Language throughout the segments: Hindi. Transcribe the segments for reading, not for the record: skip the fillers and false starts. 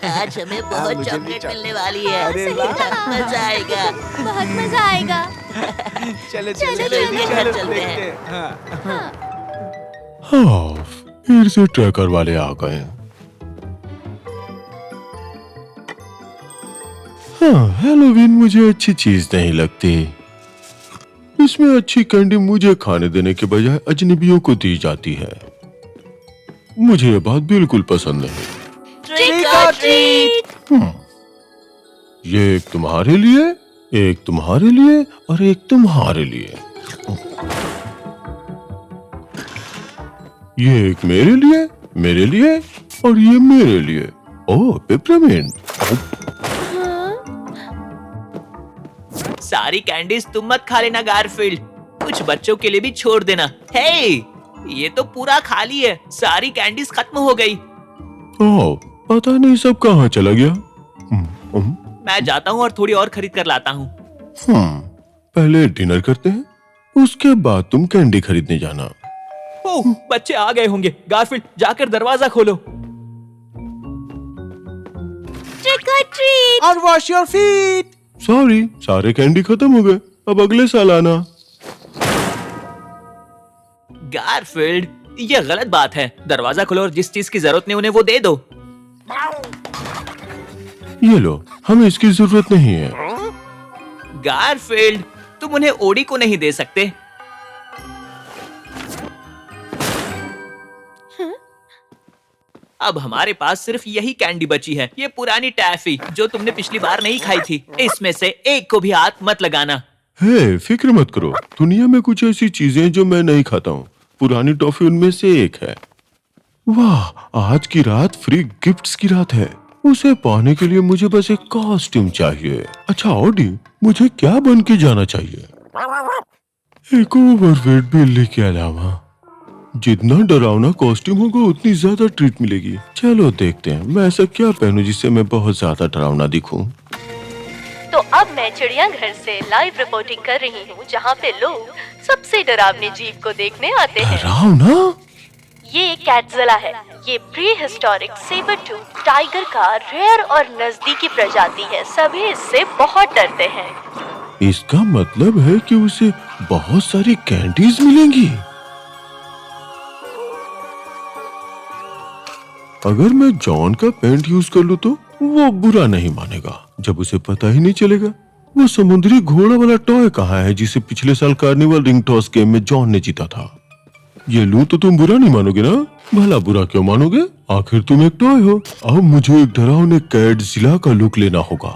आज हमें बहुत मुझे भी चॉकलेट मिलने वाली है। अरे वाह। मजा आएगा। बहुत मजा आएगा। चलो चलो, इनके घर चलते हैं। देखते हाँ। हाँ, फिर से ट्रैकर वाले आ गए। हाँ, हैलोवीन मुझे अच्छी चीज नहीं लगती। इसमें अच्छी कैंडी मुझे खाने देने के बजाय अजनबियों को दी जाती है। मुझे ये बात बिल्कुल पसंद नहीं। ट्रिक और ट्रीट। ये एक तुम्हारे लिए, एक तुम्हारे लिए और एक तुम्हारे लिए। ये एक मेरे लिए और ये मेरे लिए। ओह, पेपरमिंट। सारी कैंडीज तुम मत खा लेना गारफील्ड, कुछ बच्चों के लिए भी छोड़ देना। हे, ये तो पूरा खाली है, सारी कैंडीज खत्म हो गई। ओह, पता नहीं सब कहाँ चला गया। मैं जाता हूँ और थोड़ी और खरीद कर लाता हूँ। पहले डिनर करते हैं, उसके बाद तुम कैंडी खरीदने जाना। ओह, बच्चे आ गए होंगे। गारफील्ड, जाकर दरवाजा खोलो। ट्रिक और ट्रीट। और वॉश योर फीट। सॉरी, सारे कैंडी खत्म हो गए, अब अगले साल आना। गारफील्ड, ये गलत बात है। दरवाजा खोलो और जिस चीज की जरूरत नहीं उन्हें वो दे दो। ये लो, हमें इसकी जरूरत नहीं है। गारफील्ड, तुम उन्हें ओडी को नहीं दे सकते। अब हमारे पास सिर्फ यही कैंडी बची है, ये पुरानी टैफी जो तुमने पिछली बार नहीं खाई थी। इसमें से एक को भी हाथ मत लगाना। हे, फिक्र मत करो, दुनिया में कुछ ऐसी चीजें जो मैं नहीं खाता हूँ। पुरानी टॉफी उनमें से एक है। वाह, आज की रात फ्री गिफ्ट्स की रात है। उसे पाने के लिए मुझे बस एक कॉस्ट्यूम चाहिए। अच्छा ऑडी, मुझे क्या बन के जाना चाहिए? एक ओवरवेट बिल्ली के अलावा। जितना डरावना कॉस्ट्यूम होगा उतनी ज्यादा ट्रीट मिलेगी। चलो देखते हैं, मैं ऐसा क्या पहनूं जिससे मैं बहुत ज्यादा डरावना दिखूं। तो अब मैं चिड़ियाघर से लाइव रिपोर्टिंग कर रही हूँ, जहाँ पे लोग सबसे डरावने जीव को देखने आते हैं। डरावना? ये कैटज़िला है। ये prehistoric sabre tooth tiger का रेयर और नजदीकी प्रजाति है। सभी इससे बहुत डरते हैं। इसका मतलब है कि उसे बहुत सारी कैंडीज मिलेंगी। अगर मैं जॉन का पेंट यूज कर लूं तो वो बुरा नहीं मानेगा। जब उसे पता ही नहीं चलेगा वो समुद्री घोड़ा वाला टॉय कहाँ है जिसे पिछले साल कार्निवल रिंग टॉस गेम में जॉन ने जीता था। ये लूं तो तुम बुरा नहीं मानोगे ना? भला बुरा क्यों मानोगे? आखिर तुम एक टॉय हो। अब मुझे एक डरावने कैटज़िला का लुक लेना होगा।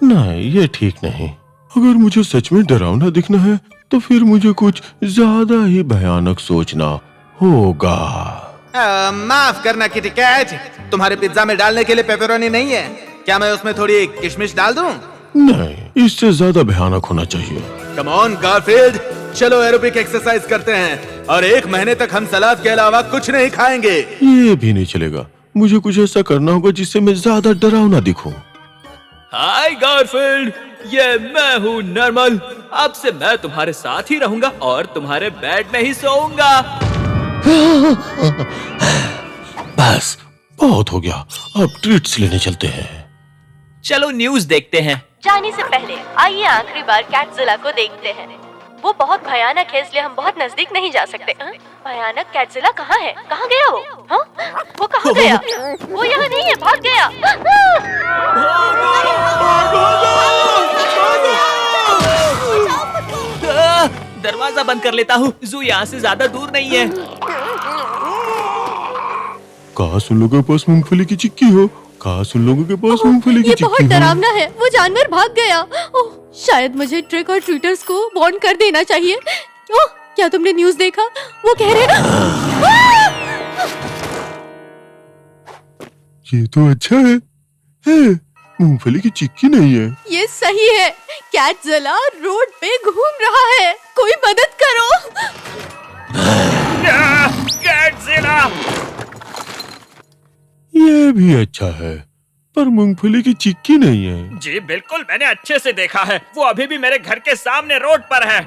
नहीं, ये ठीक नहीं। अगर मुझे सच में डरावना दिखना है तो फिर मुझे कुछ ज्यादा ही भयानक सोचना होगा। माफ करना किटी कैट, तुम्हारे पिज्जा में डालने के लिए पेपरोनी नहीं है। क्या मैं उसमें थोड़ी किशमिश डाल दूं? नहीं, इससे ज्यादा भयानक होना चाहिए। कम ऑन गारफील्ड, चलो एरोबिक एक्सरसाइज करते हैं और 1 महीने तक हम सलाद के अलावा कुछ नहीं खाएंगे। ये भी नहीं चलेगा, मुझे कुछ ऐसा करना होगा जिससे मैं ज्यादा डरावना दिखूं। हाय गारफील्ड, ये मैं हूँ नॉर्मल। अब से मैं तुम्हारे साथ ही रहूंगा और तुम्हारे बेड में ही सोऊंगा। बस बहुत हो गया, अब ट्रीट्स लेने चलते हैं। चलो न्यूज़ देखते हैं। जाने से पहले आइए आखिरी बार कैटज़िला को देखते हैं। वो बहुत भयानक है, इसलिए हम बहुत नजदीक नहीं जा सकते। भयानक कैटज़िला कहाँ है? कहाँ गया वो? हाँ? वो कहाँ गया? वो यहाँ नहीं है, भाग गया। दरवाजा बंद कर लेता हूँ, जू यहाँ से ज्यादा दूर नहीं है। काश उन लोगों के पास मूंगफली की चिक्की हो। काश उन लोगों के पास मूंगफली की ये चिक्की बहुत हो। डरावना है। वो जानवर भाग गया। ओह, शायद मुझे ट्रिक और ट्रीटर्स को वार्न कर देना चाहिए। ओह, क्या तुमने न्यूज़ देखा? वो कह रहे ये तो अच्छा है। मूंगफली की चिक्की नहीं है। ये सही है। कैटज़िला रोड पे घूम रहा है। कोई मदद करो। कैटज़िला! ये भी अच्छा है, पर मूंगफली की चिक्की नहीं है। जी बिल्कुल, मैंने अच्छे से देखा है। वो अभी भी मेरे घर के सामने रोड पर है।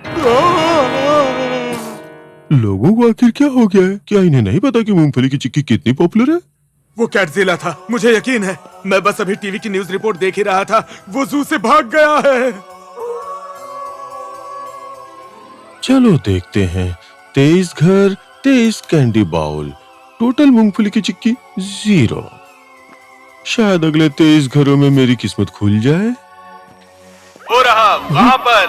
लोगों को आखिर क्या हो गया है? क्या इन्हें नहीं पता कि मूंगफली की चिक्की कितनी पॉपुलर है? वो कैटजिला था, मुझे यकीन है। मैं बस अभी टीवी की न्यूज रिपोर्ट देख ही रहा था। वो जू से भाग गया है। चलो देखते हैं। 23 घर, 23 कैंडी बाउल, टोटल मूंगफली की चिक्की 0। शायद अगले 23 घरों में मेरी किस्मत खुल जाए। हो रहा वहां पर।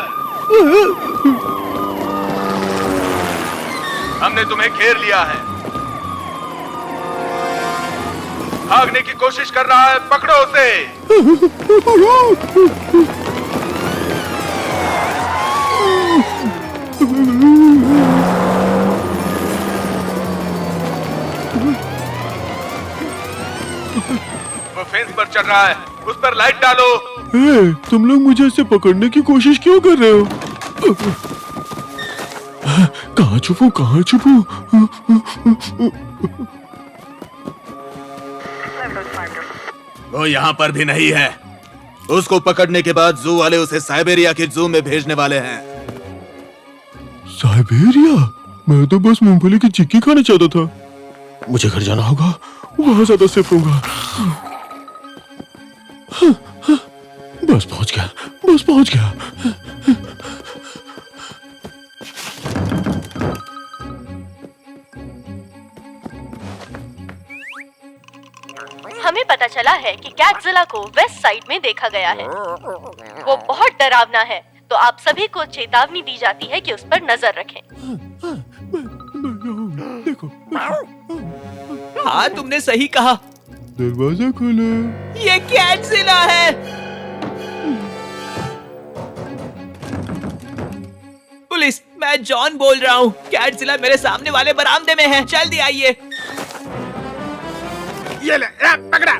हमने तुम्हें घेर लिया है। भागने की कोशिश कर रहा है, पकड़ो उसे। वो फेंस पर चढ़ रहा है, उस पर लाइट डालो। तुम लोग मुझे ऐसे पकड़ने की कोशिश क्यों कर रहे हो? कहाँ छुपू, कहाँ छुपू? वो यहाँ पर भी नहीं है। उसको पकड़ने के बाद जू वाले उसे साइबेरिया के जू में भेजने वाले हैं। साइबेरिया? मैं तो बस मूंगफली की चिक्की खाना चाहता था। मुझे घर जाना होगा, वहां ज्यादा सेफ होगा। बस पहुंच गया, बस पहुंच गया। हमें पता चला है कि कैटजिला को वेस्ट साइड में देखा गया है। वो बहुत डरावना है, तो आप सभी को चेतावनी दी जाती है कि उस पर नजर रखें। देखो, हाँ, तुमने सही कहा। दरवाजा खोलो। ये कैटजिला है। पुलिस, मैं जॉन बोल रहा हूँ। कैटजिला मेरे सामने वाले बरामदे में है। जल्दी आइए। ये ले, पकड़ा।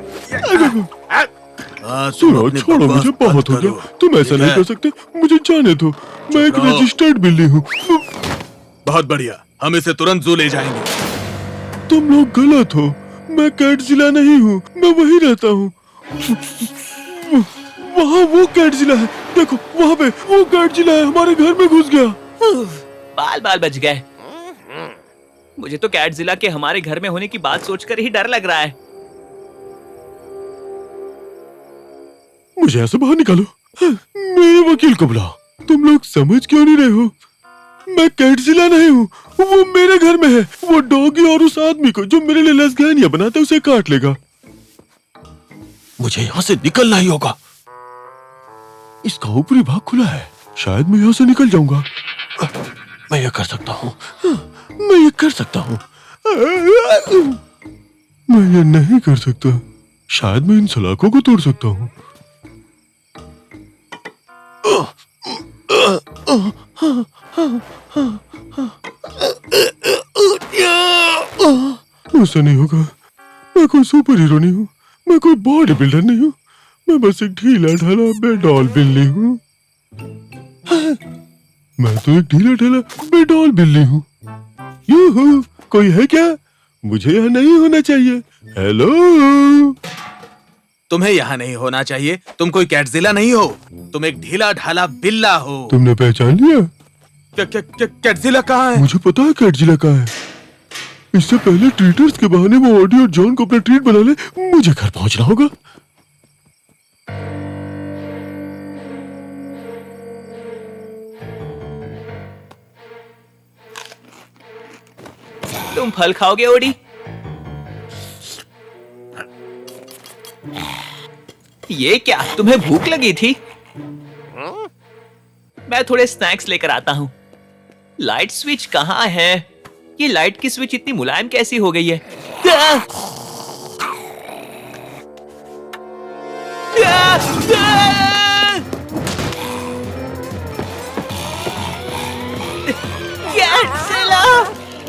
सुनो, छोड़ो, मुझे बहुत हो गया। तुम ऐसा नहीं कर सकते, मुझे जाने दो। मैं एक रजिस्टर्ड बिल्ली हूँ। बहुत बढ़िया, हम इसे तुरंत जू ले जाएंगे। तुम लोग गलत हो। मैं कैटजिला नहीं हूँ, मैं वहीं रहता हूँ। वहाँ वो कैटजिला है। देखो, वहाँ पे वो कैटजिला है, हमारे घर में घुस गया। बाल बाल बच गए। मुझे तो कैटजिला के हमारे घर में होने की बात सोचकर ही डर लग रहा है। मुझे ऐसे बाहर निकालो। मेरे वकील को बुलाओ। तुम लोग समझ क्यों नहीं रहे हो? मैं कैटजिला नहीं हूँ, वो मेरे घर में है। वो डॉगी और उस आदमी को जो मेरे लिए लसगैनिया बनाता है उसे काट लेगा। मुझे यहाँ से निकलना ही होगा। इसका ऊपरी भाग खुला है, शायद मैं यहाँ से निकल जाऊंगा। मैं ये कर सकता हूँ, मैं ये कर सकता हूँ। मैं ये नहीं कर सकता। शायद मैं इन सलाखों को तोड़ सकता हूँ। ऐसा नहीं होगा। मैं कोई सुपर हीरो नहीं हूँ, मैं कोई बॉडी बिल्डर नहीं हूँ। मैं बस एक ढीला ढाला बेडॉल बिल्ली हूँ। मैं तो एक ढीला ढाला बेडॉल बिल्ली हूँ। यूहू, कोई है क्या? मुझे यहाँ नहीं होना चाहिए। हेलो, तुम्हें यहाँ नहीं होना चाहिए। तुम कोई कैटजिला नहीं हो, तुम एक ढीला ढाला बिल्ला हो। तुमने पहचान लिया? कैटजिला कहाँ है? मुझे पता है कैटजिला कहाँ है। इससे पहले ट्रीटर्स के बहाने वो ऑडी और जॉन को अपना ट्रीट बना ले, मुझे घर पहुंचना होगा। तुम फल खाओगे ओडी? ये क्या, तुम्हें भूख लगी थी? मैं थोड़े स्नैक्स लेकर आता हूँ। लाइट स्विच कहाँ है? ये लाइट की स्विच इतनी मुलायम कैसी हो गई है? कैटजिला!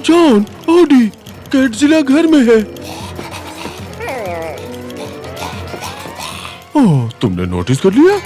जॉन, ऑडी, कैटजिला घर में है। ओह, तुमने नोटिस कर लिया?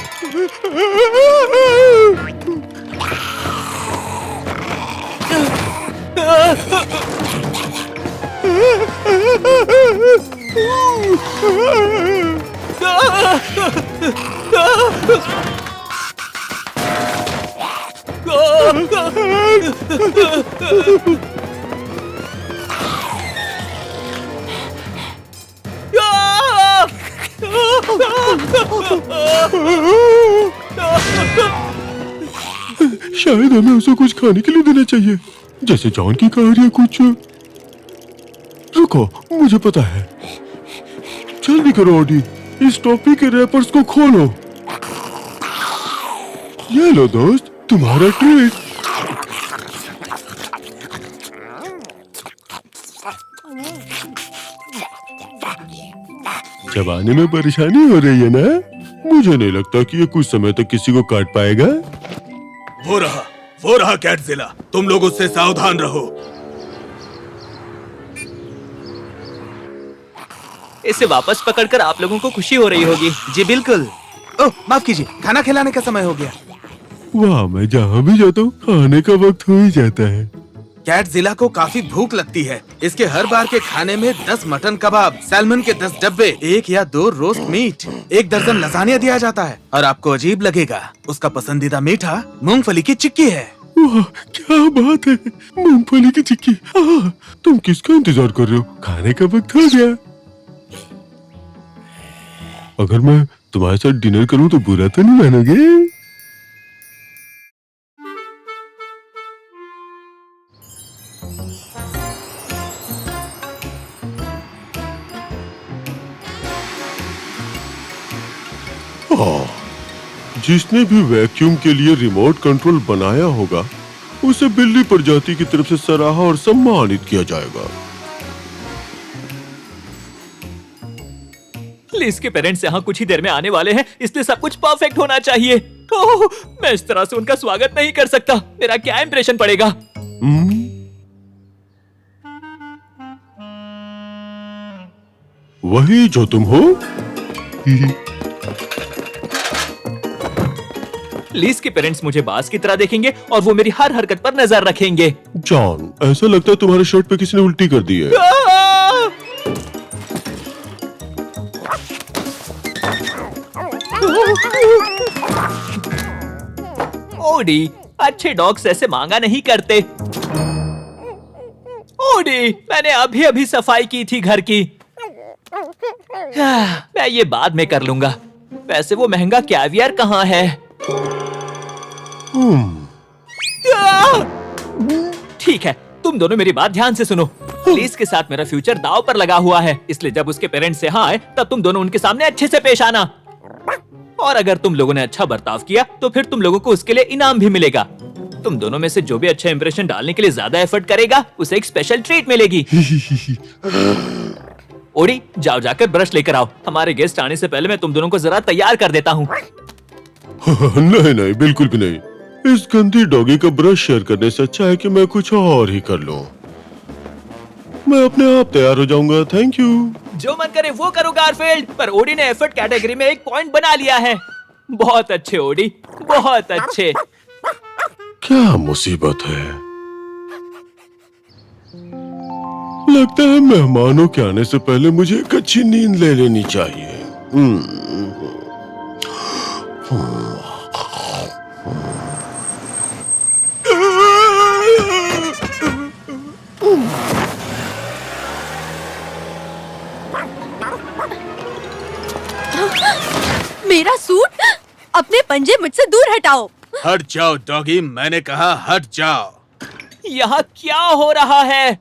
शायद हमें उसे कुछ खाने के लिए देना चाहिए, जैसे जॉन की कार या कुछ। रुको, मुझे पता है। जल्दी करो ऑडी, इस टॉफी के रैपर्स को खोलो। ये लो दोस्त, तुम्हारा ट्रीट। चबाने में परेशानी हो रही है ना? मुझे नहीं लगता कि ये कुछ समय तक किसी को काट पाएगा। वो रहा कैटजिला। तुम लोग उससे सावधान रहो। इसे वापस पकड़कर आप लोगों को खुशी हो रही होगी। जी बिल्कुल। ओह माफ कीजिए, खाना खिलाने का समय हो गया। वाह, मैं जहाँ भी जाता हूँ खाने का वक्त हो ही जाता है। कैटजिला को काफी भूख लगती है। इसके हर बार के खाने में 10 मटन कबाब, सैल्मन के 10 डब्बे, 1 या 2 रोस्ट मीट, 1 दर्जन लसानिया दिया जाता है। और आपको अजीब लगेगा, उसका पसंदीदा मीठा मूंगफली की चिक्की है। वाह, क्या बात है, मूंगफली की चिक्की। तुम किसका इंतजार कर रहे हो? खाने का वक्त हो गया। अगर मैं तुम्हारे साथ डिनर करूं तो बुरा तो नहीं मानोगे? जिसने भी वैक्यूम के लिए रिमोट कंट्रोल बनाया होगा उसे बिल्ली प्रजाति की तरफ से सराहा और सम्मानित किया जाएगा। लिज के पेरेंट्स यहाँ कुछ ही देर में आने वाले हैं, इसलिए सब कुछ परफेक्ट होना चाहिए। ओह, मैं इस तरह से उनका स्वागत नहीं कर सकता। मेरा क्या इंप्रेशन पड़ेगा? वही जो तुम हो। लिज के पेरेंट्स मुझे बास की तरह देखेंगे और वो मेरी हर हरकत पर नजर रखेंगे। जॉन, ऐसा लगता है तुम्हारे शर्ट पे किसी ने उल्टी कर दी है। ओडी, अच्छे डॉग्स ऐसे मांगा नहीं करते। ओडी, मैंने अभी अभी सफाई की थी घर की। मैं ये बाद में कर लूंगा। वैसे वो महंगा कैवियर कहाँ है? ठीक है, तुम दोनों मेरी बात ध्यान से सुनो। लिज के साथ मेरा फ्यूचर दांव पर लगा हुआ है, इसलिए जब उसके पेरेंट्स यहाँ आए तब तुम दोनों उनके सामने अच्छे से पेश आना। और अगर तुम लोगों ने अच्छा बर्ताव किया तो फिर तुम लोगों को उसके लिए इनाम भी मिलेगा। तुम दोनों में से जो भी अच्छा इंप्रेशन डालने के लिए ज्यादा एफर्ट करेगा उसे एक स्पेशल ट्रीट मिलेगी। ओडी, जाओ जाकर ब्रश लेकर आओ। हमारे गेस्ट आने से पहले मैं तुम दोनों को जरा तैयार कर देता हूँ। नहीं नहीं, बिल्कुल भी नहीं। इस गंदी डॉगी का ब्रश शेयर करने से अच्छा है कि मैं कुछ और ही कर लूं। मैं अपने आप तैयार हो जाऊंगा, थैंक यू। जो मन करे वो करो गारफील्ड, पर ओडी ने एफर्ट कैटेगरी में 1 पॉइंट बना लिया है। बहुत अच्छे ओडी, बहुत अच्छे। क्या मुसीबत है। लगता है मेहमानों के आने से पहले मुझे एक अच्छी नींद ले लेनी चाहिए। मेरा सूट, अपने पंजे मुझसे दूर हटाओ। हट जाओ डॉगी, मैंने कहा हट जाओ। यहाँ क्या हो रहा है?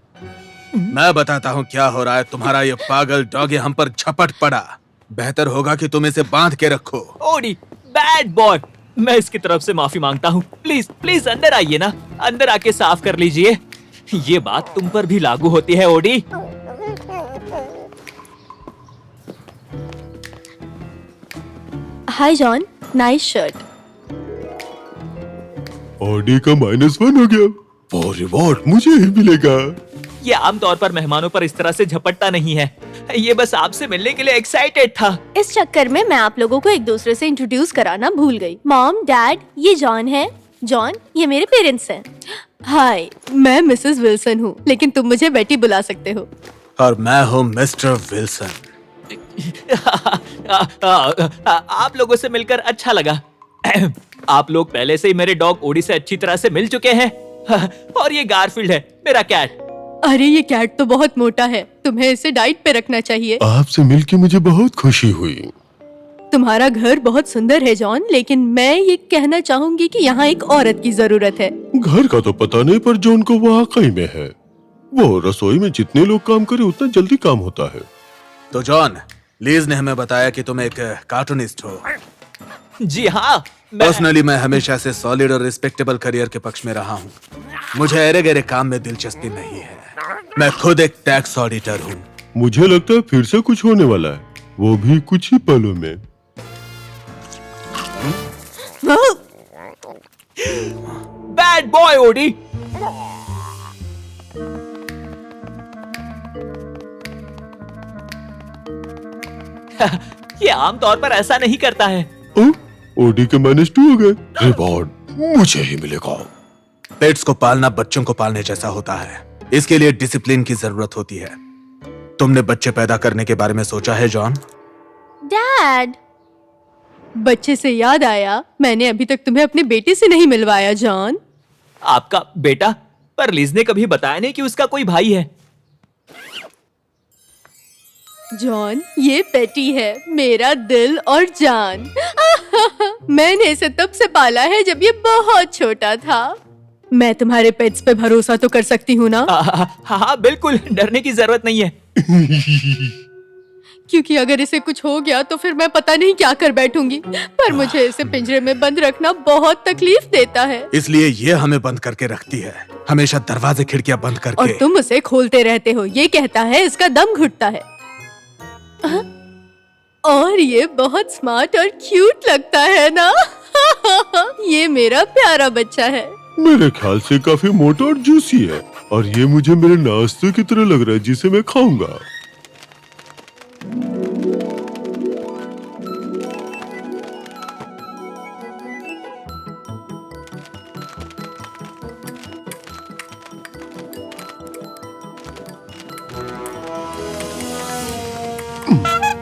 मैं बताता हूँ क्या हो रहा है। तुम्हारा ये पागल डॉगी हम पर झपट पड़ा। बेहतर होगा कि तुम इसे बांध के रखो। Odie, bad boy. मैं इसकी तरफ से माफी मांगता हूँ। प्लीज प्लीज अंदर आइए ना, अंदर आके साफ कर लीजिए। ये बात तुम पर भी लागू होती है ओडी। हाय जॉन, नाइस शर्ट। ऑडी का -1 हो गया और रिवॉर्ड मुझे ही मिलेगा। ये आमतौर पर मेहमानों पर इस तरह से झपटता नहीं है। ये बस आपसे मिलने के लिए एक्साइटेड था। इस चक्कर में मैं आप लोगों को एक दूसरे से इंट्रोड्यूस कराना भूल गई। मॉम, डैड, ये जॉन है। जॉन, ये मेरे पेरेंट्स हैं। हाय, मैं मिसेस विल्सन हूँ, लेकिन तुम मुझे बेटी बुला सकते हो। और मैं हूँ मिस्टर विल्सन। आप लोगों से मिलकर अच्छा लगा। आप लोग पहले से ही मेरे डॉग ओडी से अच्छी तरह से मिल चुके हैं। और ये गारफील्ड है, मेरा कैट। अरे ये कैट तो बहुत मोटा है, तुम्हें इसे डाइट पे रखना चाहिए। आपसे मिलके मुझे बहुत खुशी हुई। तुम्हारा घर बहुत सुंदर है जॉन, लेकिन मैं ये कहना चाहूंगी कि यहाँ एक औरत की जरूरत है। घर का तो पता नहीं, पर जॉन को वाकई में है। वो रसोई में जितने लोग काम करे उतना जल्दी काम होता है। तो जॉन, लीज ने हमें बताया कि तुम एक कार्टूनिस्ट हो। जी हाँ, पर्सनली मैं हमेशा से सॉलिड और रिस्पेक्टेबल करियर के पक्ष में रहा हूँ। मुझे अरे गहरे काम में दिलचस्पी नहीं है। मैं खुद एक टैक्स ऑडिटर हूँ। मुझे लगता है फिर से कुछ होने वाला है, वो भी कुछ ही पलों में। Bad boy Odie. ये आमतौर पर ऐसा नहीं करता है। ओडी के -2 हो गए। रिवॉर्ड मुझे ही मिलेगा। पेट्स को पालना बच्चों को पालने जैसा होता है। इसके लिए डिसिप्लिन की जरूरत होती है। तुमने बच्चे पैदा करने के बारे में सोचा है जॉन? डैड, बच्चे से याद आया, मैंने अभी तक तुम्हें अपने बेटे से नहीं मिलवाया जॉन। आपका बेटा? पर लीज ने कभी बताया नहीं कि उसका कोई भाई है। जॉन, ये पेटी है, मेरा दिल और जान। मैंने इसे तब से पाला है जब ये बहुत छोटा था। मैं तुम्हारे पेट्स पे भरोसा तो कर सकती हूँ ना? हाँ बिल्कुल, डरने की जरूरत नहीं है। क्योंकि अगर इसे कुछ हो गया तो फिर मैं पता नहीं क्या कर बैठूंगी। पर मुझे इसे पिंजरे में बंद रखना बहुत तकलीफ देता है। इसलिए ये हमें बंद करके रखती है, हमेशा दरवाजे खिड़कियां बंद करके। और तुम उसे खोलते रहते हो। ये कहता है इसका दम घुटता है। और ये बहुत स्मार्ट और क्यूट लगता है ना? ये मेरा प्यारा बच्चा है। मेरे ख्याल से काफी मोटा और जूसी है, और ये मुझे मेरे नाश्ते की तरह लग रहा है जिसे मैं खाऊंगा।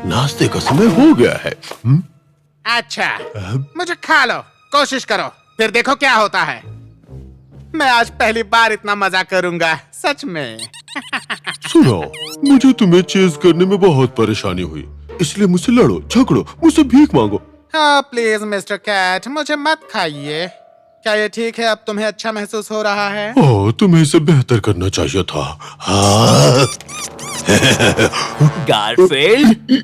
नाश्ते का समय हो गया है। अच्छा, मुझे खा लो, कोशिश करो, फिर देखो क्या होता है। मैं आज पहली बार इतना मजा करूंगा, सच में। सुनो, मुझे तुम्हें चेज करने में बहुत परेशानी हुई, इसलिए मुझसे लड़ो, झगड़ो, मुझसे भीख मांगो। हाँ प्लीज मिस्टर कैट, मुझे मत खाइए। क्या ये ठीक है? अब तुम्हें अच्छा महसूस हो रहा है? ओह, तुम्हें इसे बेहतर करना चाहिए था। हाँ। गारफील्ड,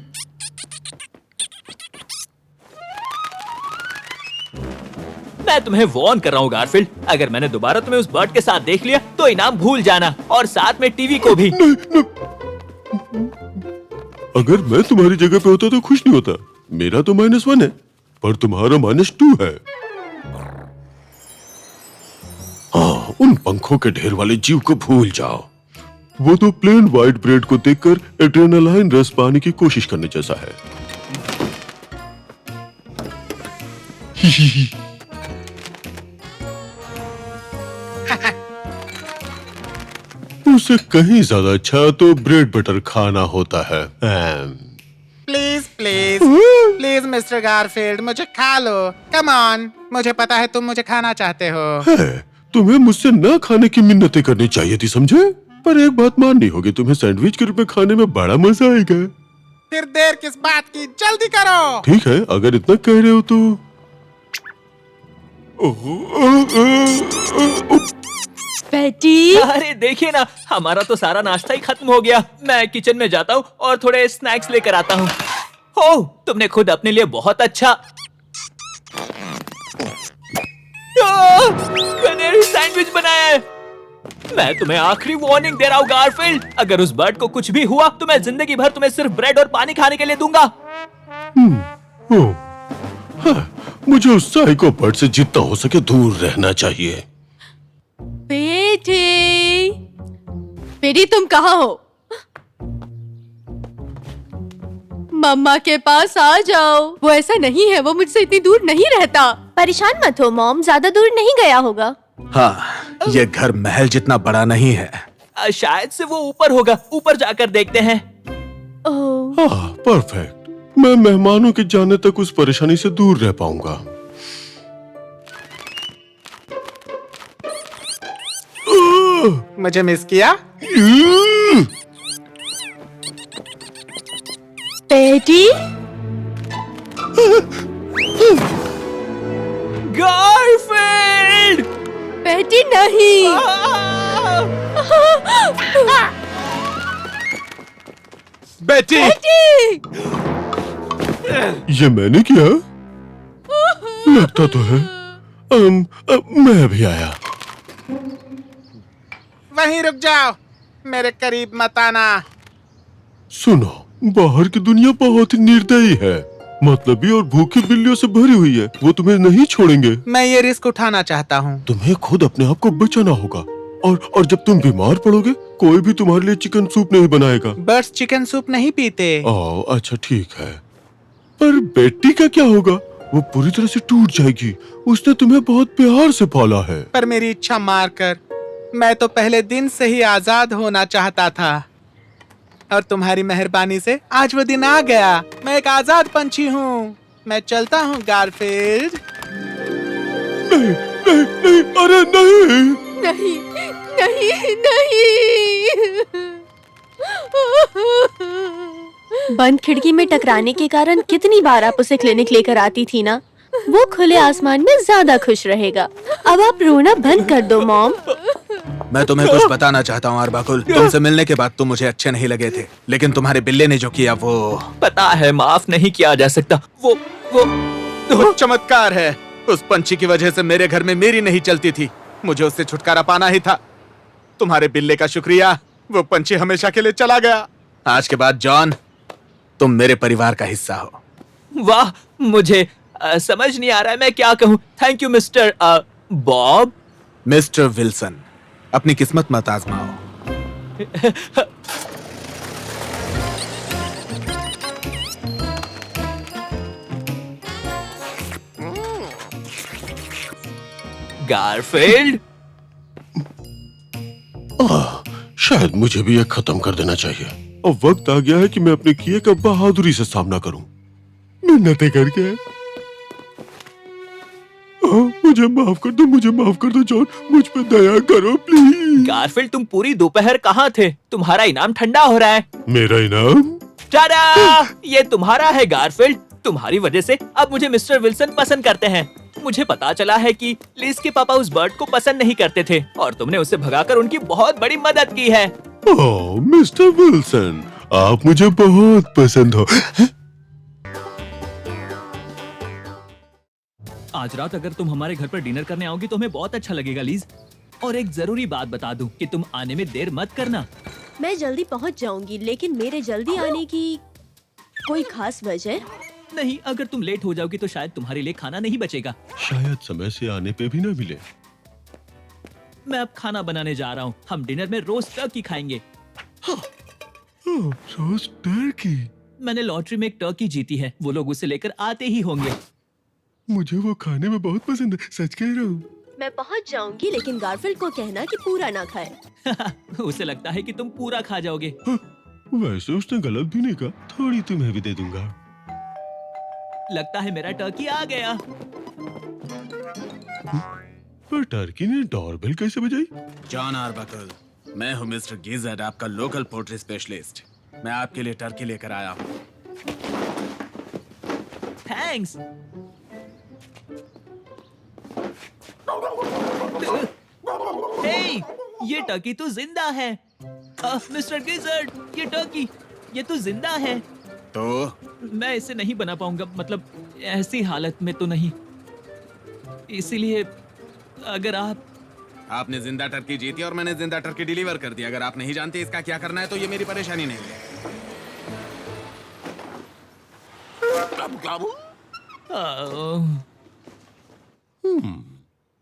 मैं तुम्हें वॉर्न कर रहा हूँ गारफील्ड, अगर मैंने दोबारा तुम्हें उस बर्ड के साथ देख लिया तो इनाम भूल जाना, और साथ में टीवी को भी। अगर मैं तुम्हारी जगह पे होता तो खुश नहीं होता। मेरा तो -1 है, पर तुम्हारा -2 है। हाँ, उन पंखों के ढेर वाले जीव को भूल जाओ। वो तो प्लेन व्हाइट ब्रेड को देखकर एड्रेनालाइन रस पाने की कोशिश करने जैसा है। उससे कहीं ज्यादा अच्छा तो ब्रेड बटर खाना होता है। Please please please mister Garfield, मुझे खा लो। कम ऑन, मुझे पता है तुम मुझे खाना चाहते हो। तुम्हें मुझसे न खाने की मिन्नतें करनी चाहिए थी, समझे? पर एक बात माननी होगी, तुम्हें सैंडविच के रूप में खाने में बड़ा मजा आएगा। फिर देर किस बात की, जल्दी करो। ठीक है, अगर इतना कह रहे हो तो। बेटी, अरे देखिए ना, हमारा तो सारा नाश्ता ही खत्म हो गया। मैं किचन में जाता हूँ और थोड़े स्नैक्स लेकर आता हूँ। ओह, तुमने खुद अपने लिए बहुत अच्छा कनेरी सैंडविच बनाया है। मैं तुम्हें आखिरी वार्निंग दे रहा हूँ गारफील्ड, अगर उस बर्ड को कुछ भी हुआ तो मैं जिंदगी भर तुम्हें सिर्फ ब्रेड और पानी खाने के लिए दूंगा। मुझे उस साइको बर्ड से जितना हो सके दूर रहना चाहिए। बेटी, बेटी तुम कहाँ हो? मम्मा के पास आ जाओ। वो ऐसा नहीं है, वो मुझसे इतनी दूर नहीं रहता। परेशान मत हो मॉम, ज्यादा दूर नहीं गया होगा। हाँ, ये घर महल जितना बड़ा नहीं है। शायद से वो ऊपर होगा, ऊपर जाकर देखते हैं। ओह, हाँ, परफेक्ट। मैं मेहमानों के जाने तक उस परेशानी से दूर रह पाऊंगा। मुझे मिस किया? बेटी, गारफील्ड! बेटी नहीं। बेटी, ये मैंने किया? लगता तो है। मैं भी आया। वहीं रुक जाओ, मेरे करीब मत आना। सुनो, बाहर की दुनिया बहुत ही निर्दयी है। मतलबी और भूखी बिल्लियों से भरी हुई है। वो तुम्हें नहीं छोड़ेंगे। मैं ये रिस्क उठाना चाहता हूँ। तुम्हें खुद अपने आप को बचाना होगा। और जब तुम बीमार पड़ोगे, कोई भी तुम्हारे लिए चिकन सूप नहीं बनाएगा। बर्ड्स चिकन सूप नहीं पीते। ओह, अच्छा ठीक है। पर बेटी का क्या होगा? वो पूरी तरह से टूट जाएगी। उसने तुम्हें बहुत प्यार से पाला है। पर मेरी इच्छा मारकर मैं तो पहले दिन से ही आजाद होना चाहता था, और तुम्हारी मेहरबानी से आज वो दिन आ गया। मैं एक आजाद पंछी हूँ। मैं चलता हूँ गारफील्ड। नहीं, नहीं, नहीं, अरे नहीं। नहीं नहीं नहीं। बंद खिड़की में टकराने के कारण कितनी बार आप उसे क्लिनिक लेकर आती थी ना। वो खुले आसमान में ज्यादा खुश रहेगा। अब आप रोना बंद कर दो मॉम। मैं तुम्हें कुछ बताना चाहता हूँ अरबाकुल। तुमसे मिलने के बाद तुम मुझे अच्छे नहीं लगे थे, लेकिन तुम्हारे बिल्ले ने जो किया वो पता है, माफ नहीं किया जा सकता। वो चमत्कार है। उस पंछी की वजह से मेरे घर में मेरी नहीं चलती थी। मुझे उससे छुटकारा पाना ही था। तुम्हारे बिल्ले का शुक्रिया, वो पंछी हमेशा के लिए चला गया। आज के बाद जॉन, तुम मेरे परिवार का हिस्सा हो। वाह, मुझे समझ नहीं आ रहा है मैं क्या कहूँ। Thank you mister Bob. Mister Wilson, अपनी किस्मत मत आजमाओ। गारफील्ड, शायद मुझे भी ये खत्म कर देना चाहिए। अब वक्त आ गया है कि मैं अपने किए का बहादुरी से सामना करूं। मिन्नतें करके। मुझे माफ कर दो, मुझे माफ कर दो जॉन। मुझ पे दया करो प्लीज। गारफील्ड, तुम पूरी दोपहर कहाँ थे? तुम्हारा इनाम ठंडा हो रहा है। मेरा इनाम? टाडा! ये तुम्हारा है गारफील्ड। तुम्हारी वजह से अब मुझे मिस्टर विल्सन पसंद करते हैं। मुझे पता चला है कि लिज के पापा उस बर्ड को पसंद नहीं करते थे और तुमने उसे भगाकर उनकी बहुत बड़ी मदद की है। ओह मिस्टर विल्सन, आप मुझे बहुत पसंद हो। आज रात अगर तुम हमारे घर पर डिनर करने आओगी तो हमें बहुत अच्छा लगेगा लीज। और एक जरूरी बात बता दूं कि तुम आने में देर मत करना। मैं जल्दी पहुंच जाऊंगी, लेकिन मेरे जल्दी आने की कोई खास वजह? नहीं, अगर तुम लेट हो जाओगी तो शायद तुम्हारे लिए खाना नहीं बचेगा। शायद समय से आने पे भी ना मिले। मैं अब खाना बनाने जा रहा हूँ। हम डिनर में रोस्ट टर्की खाएंगे। Roast Turkey? मैंने लॉटरी में एक टर्की जीती है। वो लोग उसे लेकर आते ही होंगे। मुझे वो खाने में बहुत पसंद है, सच कह रहा हूँ। मैं पहुंच जाऊंगी, लेकिन गारफील्ड को कहना कि पूरा ना खाए। उसे लगता है कि तुम पूरा खा जाओगे। वैसे उसने गलत भी नहीं कहा। थोड़ी तुम्हें भी दे दूंगा। लगता है मेरा टर्की आ गया। पर टर्की ने डोरबेल कैसे बजाई? जॉन आर्बकल, मैं हूँ मिस्टर गिज़र्ड, आपका लोकल पोल्ट्री स्पेशलिस्ट। मैं आपके लिए टर्की लेकर आया हूँ। थैंक्स। हे, ये टर्की तो जिंदा है। मिस्टर गिज़र्ड, ये टर्की, ये तो जिंदा है। तो मैं इसे नहीं बना पाऊंगा, मतलब ऐसी हालत में तो नहीं। इसीलिए अगर आपने जिंदा टर्की जीती और मैंने जिंदा टर्की डिलीवर कर दी। अगर आप नहीं जानते इसका क्या करना है तो ये मेरी परेशानी नहीं है।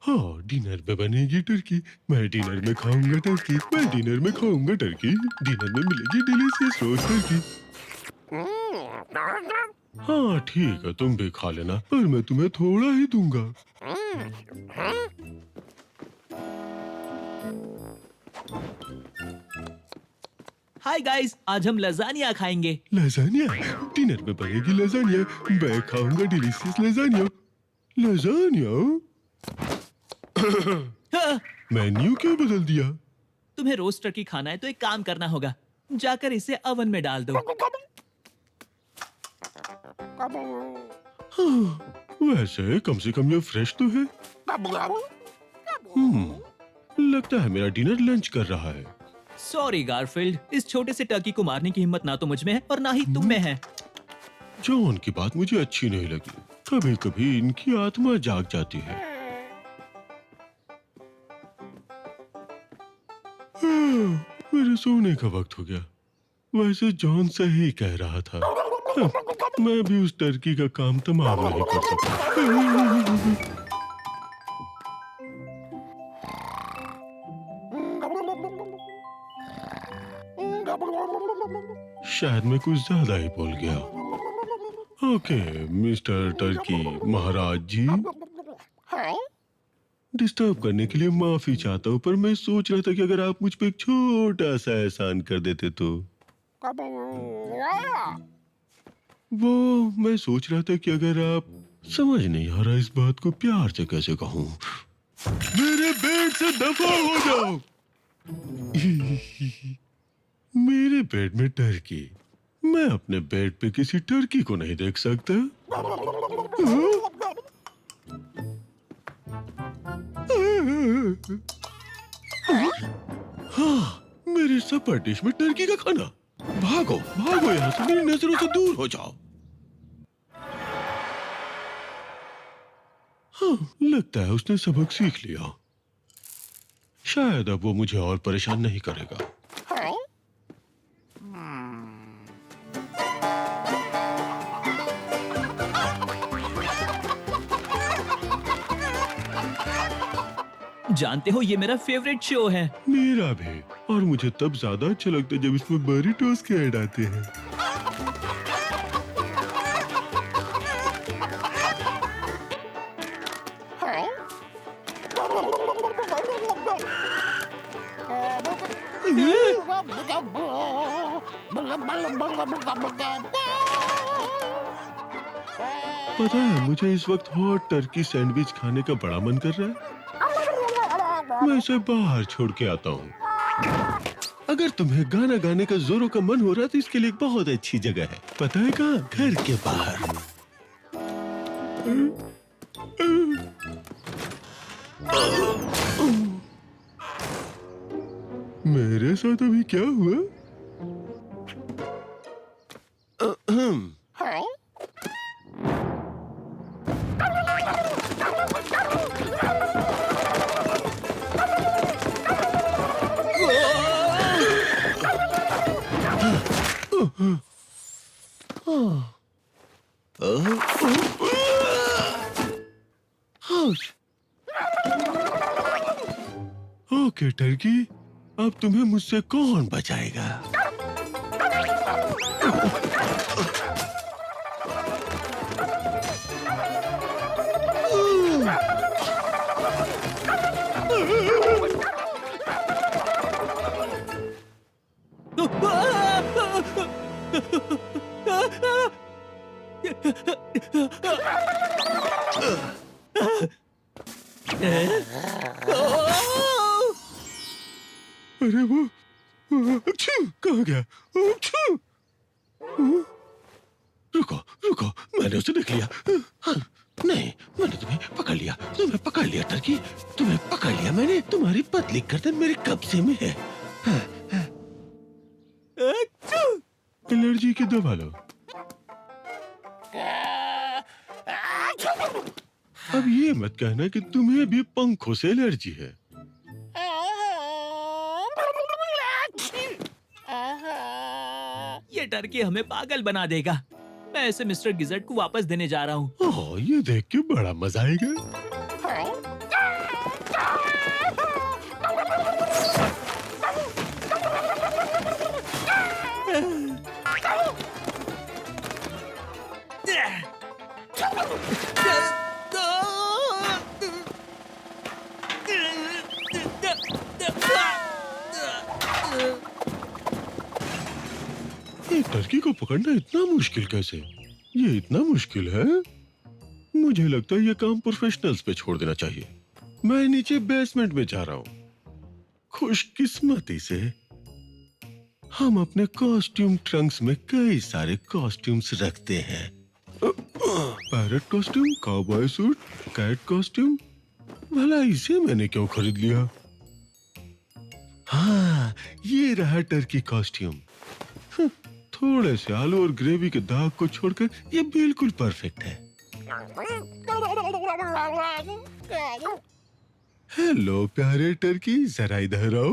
हाँ, डिनर में बनेगी टर्की। मैं डिनर में खाऊंगा टर्की। मैं डिनर में खाऊंगा टर्की। डिनर में मिलेगी डिलीशियस रोस्ट टर्की। हाँ ठीक है, तुम भी खा लेना, पर मैं तुम्हें थोड़ा ही दूंगा। हाय गाइस, आज हम लजानिया खाएंगे। लजानिया? डिनर में बनेगी लजानिया। मैं खाऊंगा डिलीशियस लजानिया। लजानिया? मेन्यू क्यों बदल दिया? तुम्हें रोस्ट टर्की खाना है तो एक काम करना होगा। जाकर इसे ओवन में डाल दो। वैसे कम से कम ये फ्रेश तो है। लगता है मेरा डिनर लंच कर रहा है। सॉरी गारफील्ड, इस छोटे से टर्की को मारने की हिम्मत ना तो मुझ में है और ना ही तुम में है। जॉन की बात मुझे अच्छी नहीं लगी। कभी कभी इनकी आत्मा जाग जाती है। मेरे सोने का वक्त हो गया। वैसे जॉन सही कह रहा था। मैं भी उस टर्की का काम तमाम नहीं कर सकता। शायद मैं कुछ ज्यादा ही बोल गया। ओके मिस्टर टर्की महाराज जी, डिस्टर्ब करने के लिए माफी चाहता हूँ, पर मैं सोच रहा था कि अगर आप मुझ पे एक छोटा सा एहसान कर देते तो। वो मैं सोच रहा था कि अगर आप समझ नहीं आ रहा इस बात को प्यार से कैसे कहूँ। मेरे बेड से दफा हो जाओ। मेरे बेड में टर्की। मैं अपने बेड पे किसी टर्की को नहीं देख सकता। हाँ, मेरे सपर डिश में टर्की का खाना। भागो भागो यहाँ से, मेरी नजरों से दूर हो जाओ। हाँ, लगता है उसने सबक सीख लिया। शायद अब वो मुझे और परेशान नहीं करेगा। जानते हो ये मेरा फेवरेट शो है। मेरा भी, और मुझे तब ज्यादा अच्छा लगता है जब इसमें बरीटोस के ऐड आते हैं। पता है मुझे इस वक्त हॉट टर्की सैंडविच खाने का बड़ा मन कर रहा है। मैं इसे बाहर छोड़ के आता हूँ। अगर तुम्हें गाना गाने का जोरों का मन हो रहा है तो इसके लिए एक बहुत अच्छी जगह है। पता है कहाँ? घर के बाहर। मेरे साथ अभी क्या हुआ? ओके टर्की, अब तुम्हें मुझसे कौन बचाएगा? अरे वो कहाँ गया? रुको रुको, मैंने उसे देख लिया। नहीं, मैंने तुम्हें पकड़ लिया। तुम्हें पकड़ लिया टर्की, तुम्हें पकड़ लिया मैंने। तुम्हारी पतली गर्दन मेरे कब्जे में है। एलर्जी की दवा लो। अब ये मत कहना कि तुम्हें भी पंखों से एलर्जी है। ये टर्की हमें पागल बना देगा। मैं इसे मिस्टर गिजर्ट को वापस देने जा रहा हूँ। ओह, ये देख के बड़ा मजा आएगा। एक टर्की को पकड़ना इतना मुश्किल कैसे? ये इतना मुश्किल है? मुझे लगता है ये काम प्रोफेशनल्स पे छोड़ देना चाहिए। मैं नीचे बेसमेंट में जा रहा हूँ। खुशकिस्मती से हम अपने कॉस्ट्यूम ट्रंक्स में कई सारे कॉस्ट्यूम्स रखते हैं। Parrot costume, cowboy suit, cat costume, भला इसे मैंने क्यों खरीद लिया? हाँ, ये रहा टर्की कॉस्ट्यूम। थोड़े से आलू और ग्रेवी के दाग को छोड़कर ये बिल्कुल परफेक्ट है। हेलो प्यारे टर्की, जरा इधर आओ।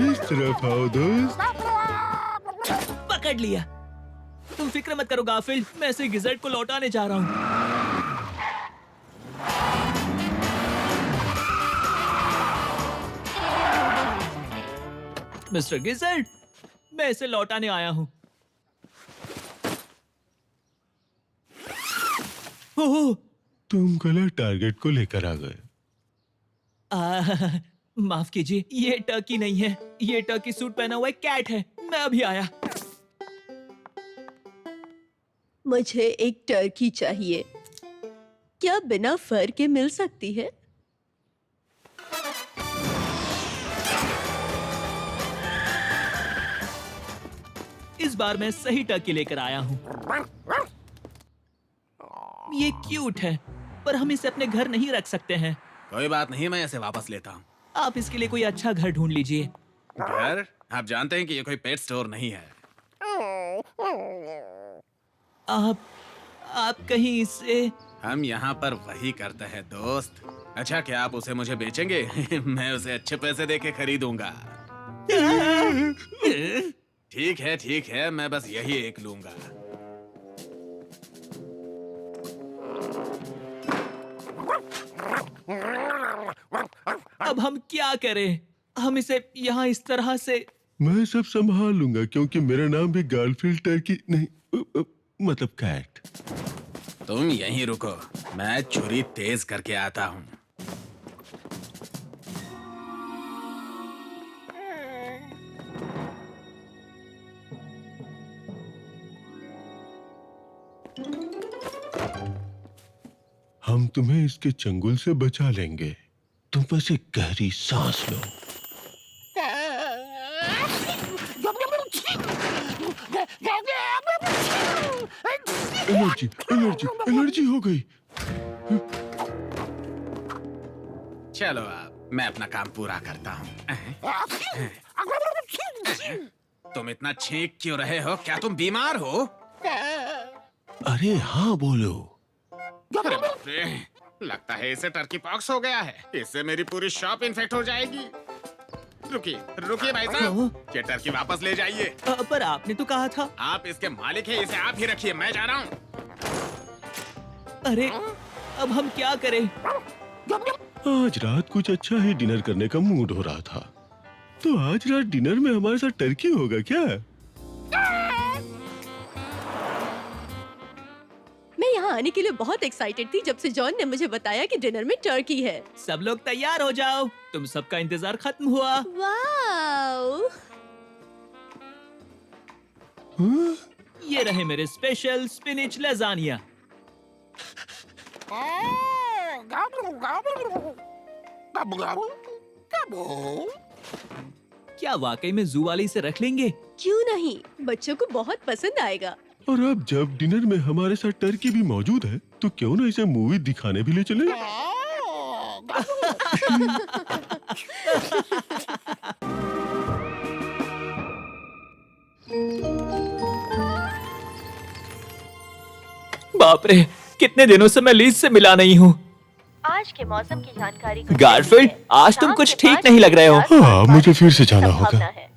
इस तरफ आओ दोस्त। पकड़ लिया। तुम फिक्र मत करो गाफिल्ड, मैं इसे गिजर्ट को लौटाने जा रहा हूँ। मिस्टर गिजर्ट, मैं इसे लौटाने आया हूँ। ओह, तुम गलत टारगेट को लेकर आ गए। माफ कीजिए, ये टर्की नहीं है, ये टर्की सूट पहना हुआ एक कैट है। मैं अभी आया। मुझे एक टर्की चाहिए। क्या बिना फर के मिल सकती है? इस बार मैं सही टर्की लेकर आया हूँ। ये क्यूट है, पर हम इसे अपने घर नहीं रख सकते हैं। कोई बात नहीं, मैं इसे वापस लेता हूँ। आप इसके लिए कोई अच्छा घर ढूंढ लीजिए। घर? आप जानते हैं कि ये कोई पेट स्टोर नहीं है। आप कहीं इसे... हम यहाँ पर वही करते हैं दोस्त। अच्छा, क्या आप उसे मुझे बेचेंगे? मैं उसे अच्छे पैसे देके खरीदूंगा। ठीक है, मैं बस यही एक लूंगा। अब हम क्या करें? हम इसे यहाँ इस तरह से... मैं सब संभाल लूंगा क्योंकि मेरा नाम भी गार्फील्ड टर्की नहीं, मतलब कैट। तुम यहीं रुको, मैं छुरी तेज करके आता हूँ। हम तुम्हें इसके चंगुल से बचा लेंगे। तुम बस एक गहरी सांस लो। एलर्जी, एलर्जी, एलर्जी हो गई। चलो अब मैं अपना काम पूरा करता हूँ। तुम इतना छींक क्यों रहे हो? क्या तुम बीमार हो? अरे हाँ, बोलो। अरे बाप रे, लगता है इसे टर्की पॉक्स हो गया है। इससे मेरी पूरी शॉप इन्फेक्ट हो जाएगी। रुकिए भाई साहब, ये टर्की वापस ले जाइए। पर आपने तो कहा था। आप इसके मालिक हैं, इसे आप ही रखिए, मैं जा रहा हूँ। अरे, अब हम क्या करें? आज रात कुछ अच्छा ही डिनर करने का मूड हो रहा था, तो आज रात डिनर में हमारे साथ टर्की होगा क्या? मैं यहाँ आने के लिए बहुत एक्साइटेड थी जब से जॉन ने मुझे बताया कि डिनर में टर्की है। सब लोग तैयार हो जाओ, तुम सबका इंतजार खत्म हुआ। वाओ! ये रहे मेरे स्पेशल स्पिनिच लजानिया। क्या वाकई में जू वाले इसे रख लेंगे? क्यों नहीं, बच्चों को बहुत पसंद आएगा। और अब जब डिनर में हमारे साथ टर्की भी मौजूद है, तो क्यों ना इसे मूवी दिखाने भी ले चले? बाप रे, कितने दिनों से मैं लीज से मिला नहीं हूँ। आज के मौसम की जानकारी को गारफील्ड, आज तुम कुछ ठीक नहीं लग रहे हो। हाँ, मुझे फिर से जाना होगा। संभावना है।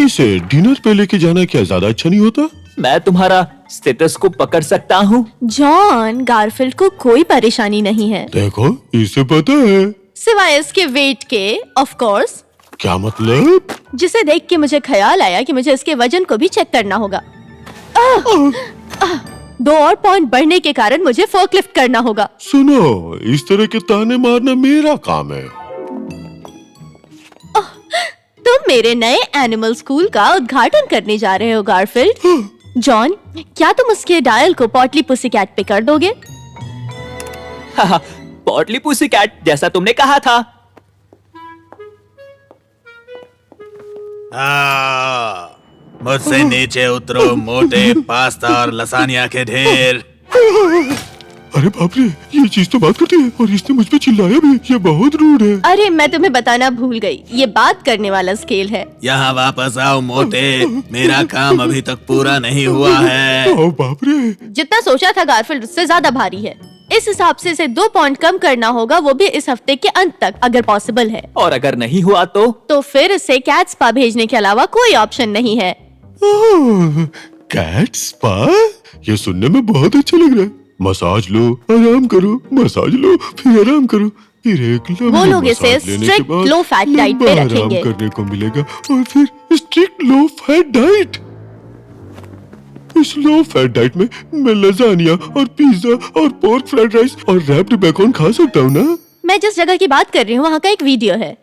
इसे डिनर पे लेके जाना क्या ज्यादा अच्छा नहीं होता? मैं तुम्हारा स्टेटस्कोप पकड़ सकता हूँ। जॉन, गारफील्ड को कोई परेशानी नहीं है, देखो, इसे पता है। सिवाय इसके वेट के, ऑफ कोर्स। क्या मतलब? जिसे देख के मुझे ख्याल आया कि मुझे इसके वजन को भी चेक करना होगा। 2 और पॉइंट बढ़ने के कारण मुझे फोर्कलिफ्ट करना होगा। सुनो, इस तरह के ताने मारना मेरा काम है। तुम मेरे नए एनिमल स्कूल का उद्घाटन करने जा रहे हो गारफील्ड। जॉन, क्या तुम उसके डायल को पॉटली पुसी कैट पे कर दोगे? पॉटली पुसी कैट, जैसा तुमने कहा था। मुझसे नीचे उतरो मोटे पास्ता और लसानिया के ढेर। अरे बाप रे, ये चीज तो बात करती है और इसने मुझ पे चिल्लाया भी। ये बहुत रूड है। अरे मैं तुम्हें बताना भूल गई, ये बात करने वाला स्केल है। यहाँ वापस आओ मोटे, मेरा काम अभी तक पूरा नहीं हुआ है। ओ बाप रे। जितना सोचा था गारफील्ड उससे ज्यादा भारी है। इस हिसाब से इसे 2 पाउंड कम करना होगा, वो भी इस हफ्ते के अंत तक, अगर पॉसिबल है। और अगर नहीं हुआ तो फिर इसे कैट स्पा भेजने के अलावा कोई ऑप्शन नहीं है। कैट स्पा, ये सुनने में बहुत अच्छा लग रहा है। मसाज लो, आराम करो, मसाज लो, फिर आराम करो, फिर एक वो लोग इसे स्ट्रिक्ट लो फैट डाइट पे लंबा रखेंगे। आराम करने को मिलेगा और फिर स्ट्रिक्ट लो फैट डाइट। इस लो फैट डाइट में मैं लजानिया और पिज्जा और पोर्क फ्राइड राइस और रैप्ड बेकॉन खा सकता हूँ ना? मैं जिस जगह की बात कर रही हूँ वहाँ का एक वीडियो है।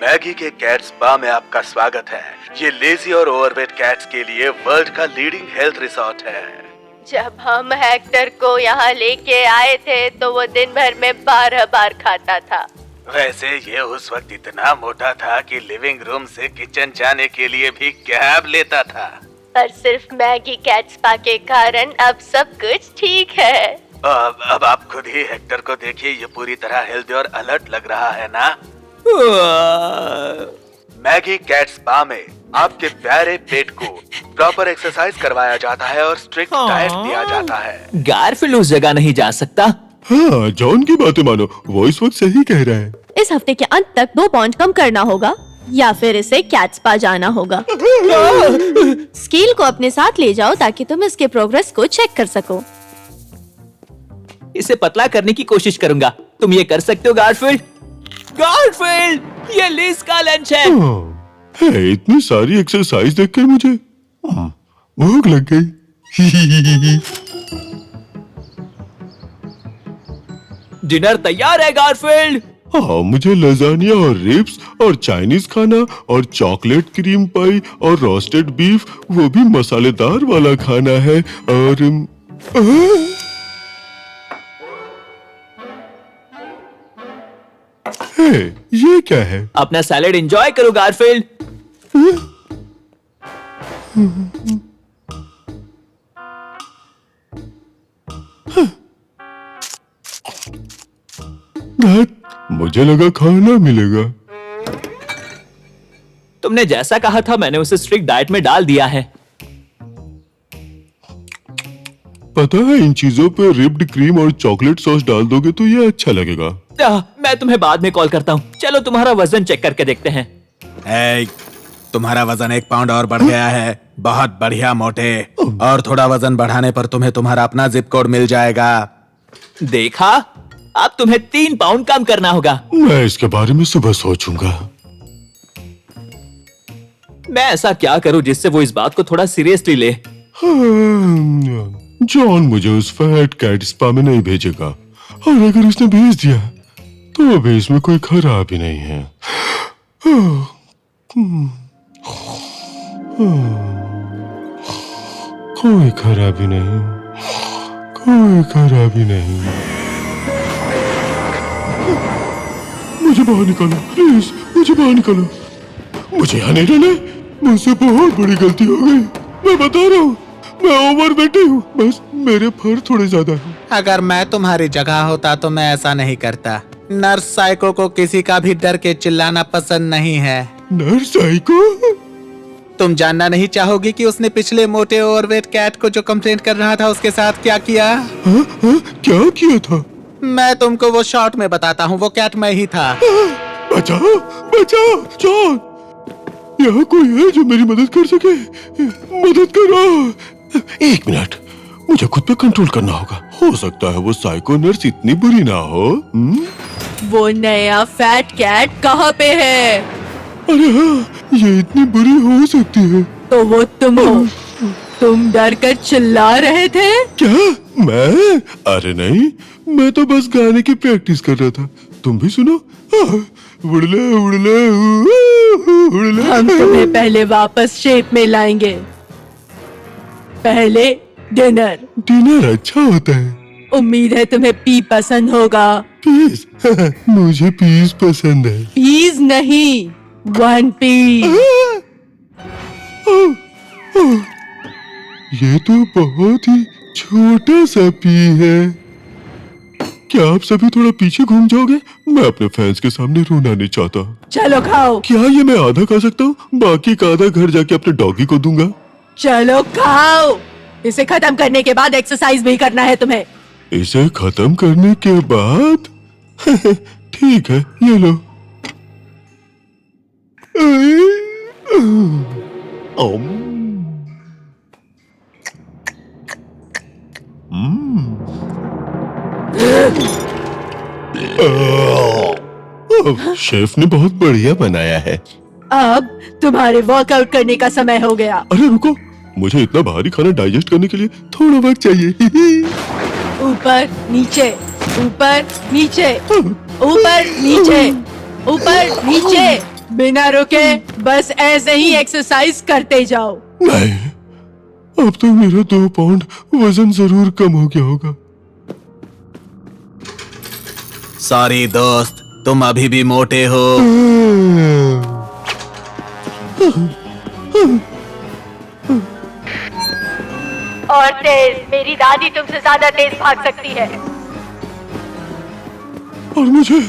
मैगी के कैट स्पा में आपका स्वागत है। ये लेजी और ओवरवेट कैट्स के लिए वर्ल्ड का लीडिंग हेल्थ रिसोर्ट है। जब हम हेक्टर को यहाँ लेके आए थे तो वो दिन भर में 12 बार खाता था। वैसे ये उस वक्त इतना मोटा था कि लिविंग रूम से किचन जाने के लिए भी कैब लेता था। पर सिर्फ मैगी कैट स्पा के कारण अब सब कुछ ठीक है। अब आप खुद ही हेक्टर को देखिए, ये पूरी तरह हेल्दी और अलर्ट लग रहा है ना? मैगी कैट स्पा में आपके प्यारे पेट को प्रॉपर एक्सरसाइज करवाया जाता है और स्ट्रिक्ट डाइट दिया जाता है। गारफील्ड उस जगह नहीं जा सकता। हाँ, जॉन की बातें मानो, वो इस वक्त सही कह रहा है। इस हफ्ते के अंत तक 2 पाउंड कम करना होगा या फिर इसे कैट स्पा जाना होगा। स्केल को अपने साथ ले जाओ ताकि तुम इसके प्रोग्रेस को चेक कर सको। इसे पतला करने की कोशिश करूंगा। तुम ये कर सकते हो गारफील्ड। गारफील्ड, ये लिज का लंच है। है, इतनी सारी एक्सरसाइज देखकर मुझे भूख लग गई। डिनर तैयार है गारफील्ड। हाँ, मुझे लजानिया और रिब्स और चाइनीज खाना और चॉकलेट क्रीम पाई और रोस्टेड बीफ, वो भी मसालेदार वाला खाना है। और ये क्या है? अपना सैलेड एंजॉय करो गारफील्ड। मुझे लगा खाना मिलेगा। तुमने जैसा कहा था मैंने उसे स्ट्रिक्ट डाइट में डाल दिया है। पता है, इन चीजों पे रिप्ड क्रीम और चॉकलेट सॉस डाल दोगे तो ये अच्छा लगेगा। मैं तुम्हें बाद में कॉल करता हूँ। चलो तुम्हारा वजन चेक करके देखते हैं। तुम्हारा वजन 1 पाउंड और बढ़ गया है। बहुत बढ़िया मोटे। और थोड़ा वजन बढ़ाने पर तुम्हें तुम्हारा अपना जिप कोड मिल जाएगा। देखा, अब तुम्हें 3 पाउंड कम करना होगा। मैं इसके बारे में सुबह सोचूंगा। मैं ऐसा क्या करूं जिससे वो इस बात को थोड़ा सीरियसली ले। जॉन मुझे उस फैट कैट स्पा में नहीं भेजेगा, और अगर उसने भेज दिया तो अभी इसमें कोई खराबी नहीं है। कोई खराबी नहीं, कोई खराबी नहीं। मुझे बाहर निकालो प्लीज, मुझे बाहर निकालो। मुझे यहाँ नहीं रहना। मुझसे बहुत बड़ी गलती हो गई, मैं बता रहा हूँ। मैं ओवर बैठी हूँ, बस मेरे फर थोड़े ज्यादा हैं। अगर मैं तुम्हारी जगह होता तो मैं ऐसा नहीं करता। नर्स साइको को किसी का भी डर के चिल्लाना पसंद नहीं है। Nurse psycho? तुम जानना नहीं चाहोगी कि उसने पिछले मोटे ओवरवेट कैट को जो कंप्लेंट कर रहा था उसके साथ क्या किया? क्या किया था? मैं तुमको वो शॉर्ट में बताता हूँ। वो कैट मैं ही था। बचाओ, बचाओ, जॉन! यहाँ कोई है जो मेरी मदद कर सके? मदद करो। 1 मिनट, मुझे खुद पे कंट्रोल करना होगा। हो सकता है वो साइको नर्स इतनी बुरी ना हो। वो नया फैट कैट कहाँ पे है? अरे हाँ, ये इतनी बुरी हो सकती है। तो वो तुम हो। तुम डर कर चिल्ला रहे थे? क्या? मैं? अरे नहीं, मैं तो बस गाने की प्रैक्टिस कर रहा था। तुम भी सुनो। उड़ले उड़ले हम तुम्हें पहले वापस शेप में लाएंगे। पहले डिनर। डिनर अच्छा होता है। उम्मीद है तुम्हें पी पसंद होगा। पीस मुझे पीस पसंद है। पीस नहीं, 1 पीस। ये तो बहुत ही छोटा सा पी है। क्या आप सभी थोड़ा पीछे घूम जाओगे? मैं अपने फैंस के सामने रोना नहीं चाहता। चलो खाओ। क्या ये मैं आधा खा सकता हूँ? बाकी का आधा घर जाके अपने डॉगी को दूंगा। चलो खाओ। इसे खत्म करने के बाद एक्सरसाइज भी करना है तुम्हें। इसे खत्म करने के बाद ठीक है, ये लो। शेफ ने बहुत बढ़िया बनाया है। अब तुम्हारे वर्कआउट करने का समय हो गया। अरे रुको, मुझे इतना भारी खाना डाइजेस्ट करने के लिए थोड़ा वक्त चाहिए। ऊपर नीचे, ऊपर नीचे, ऊपर नीचे, ऊपर नीचे, बिना रुके बस ऐसे ही एक्सरसाइज करते जाओ। नहीं, अब तो मेरा 2 पाउंड वजन जरूर कम हो गया होगा। सॉरी दोस्त, तुम अभी भी मोटे हो। और तेज, मेरी दादी तुमसे ज्यादा तेज भाग सकती है। और मुझे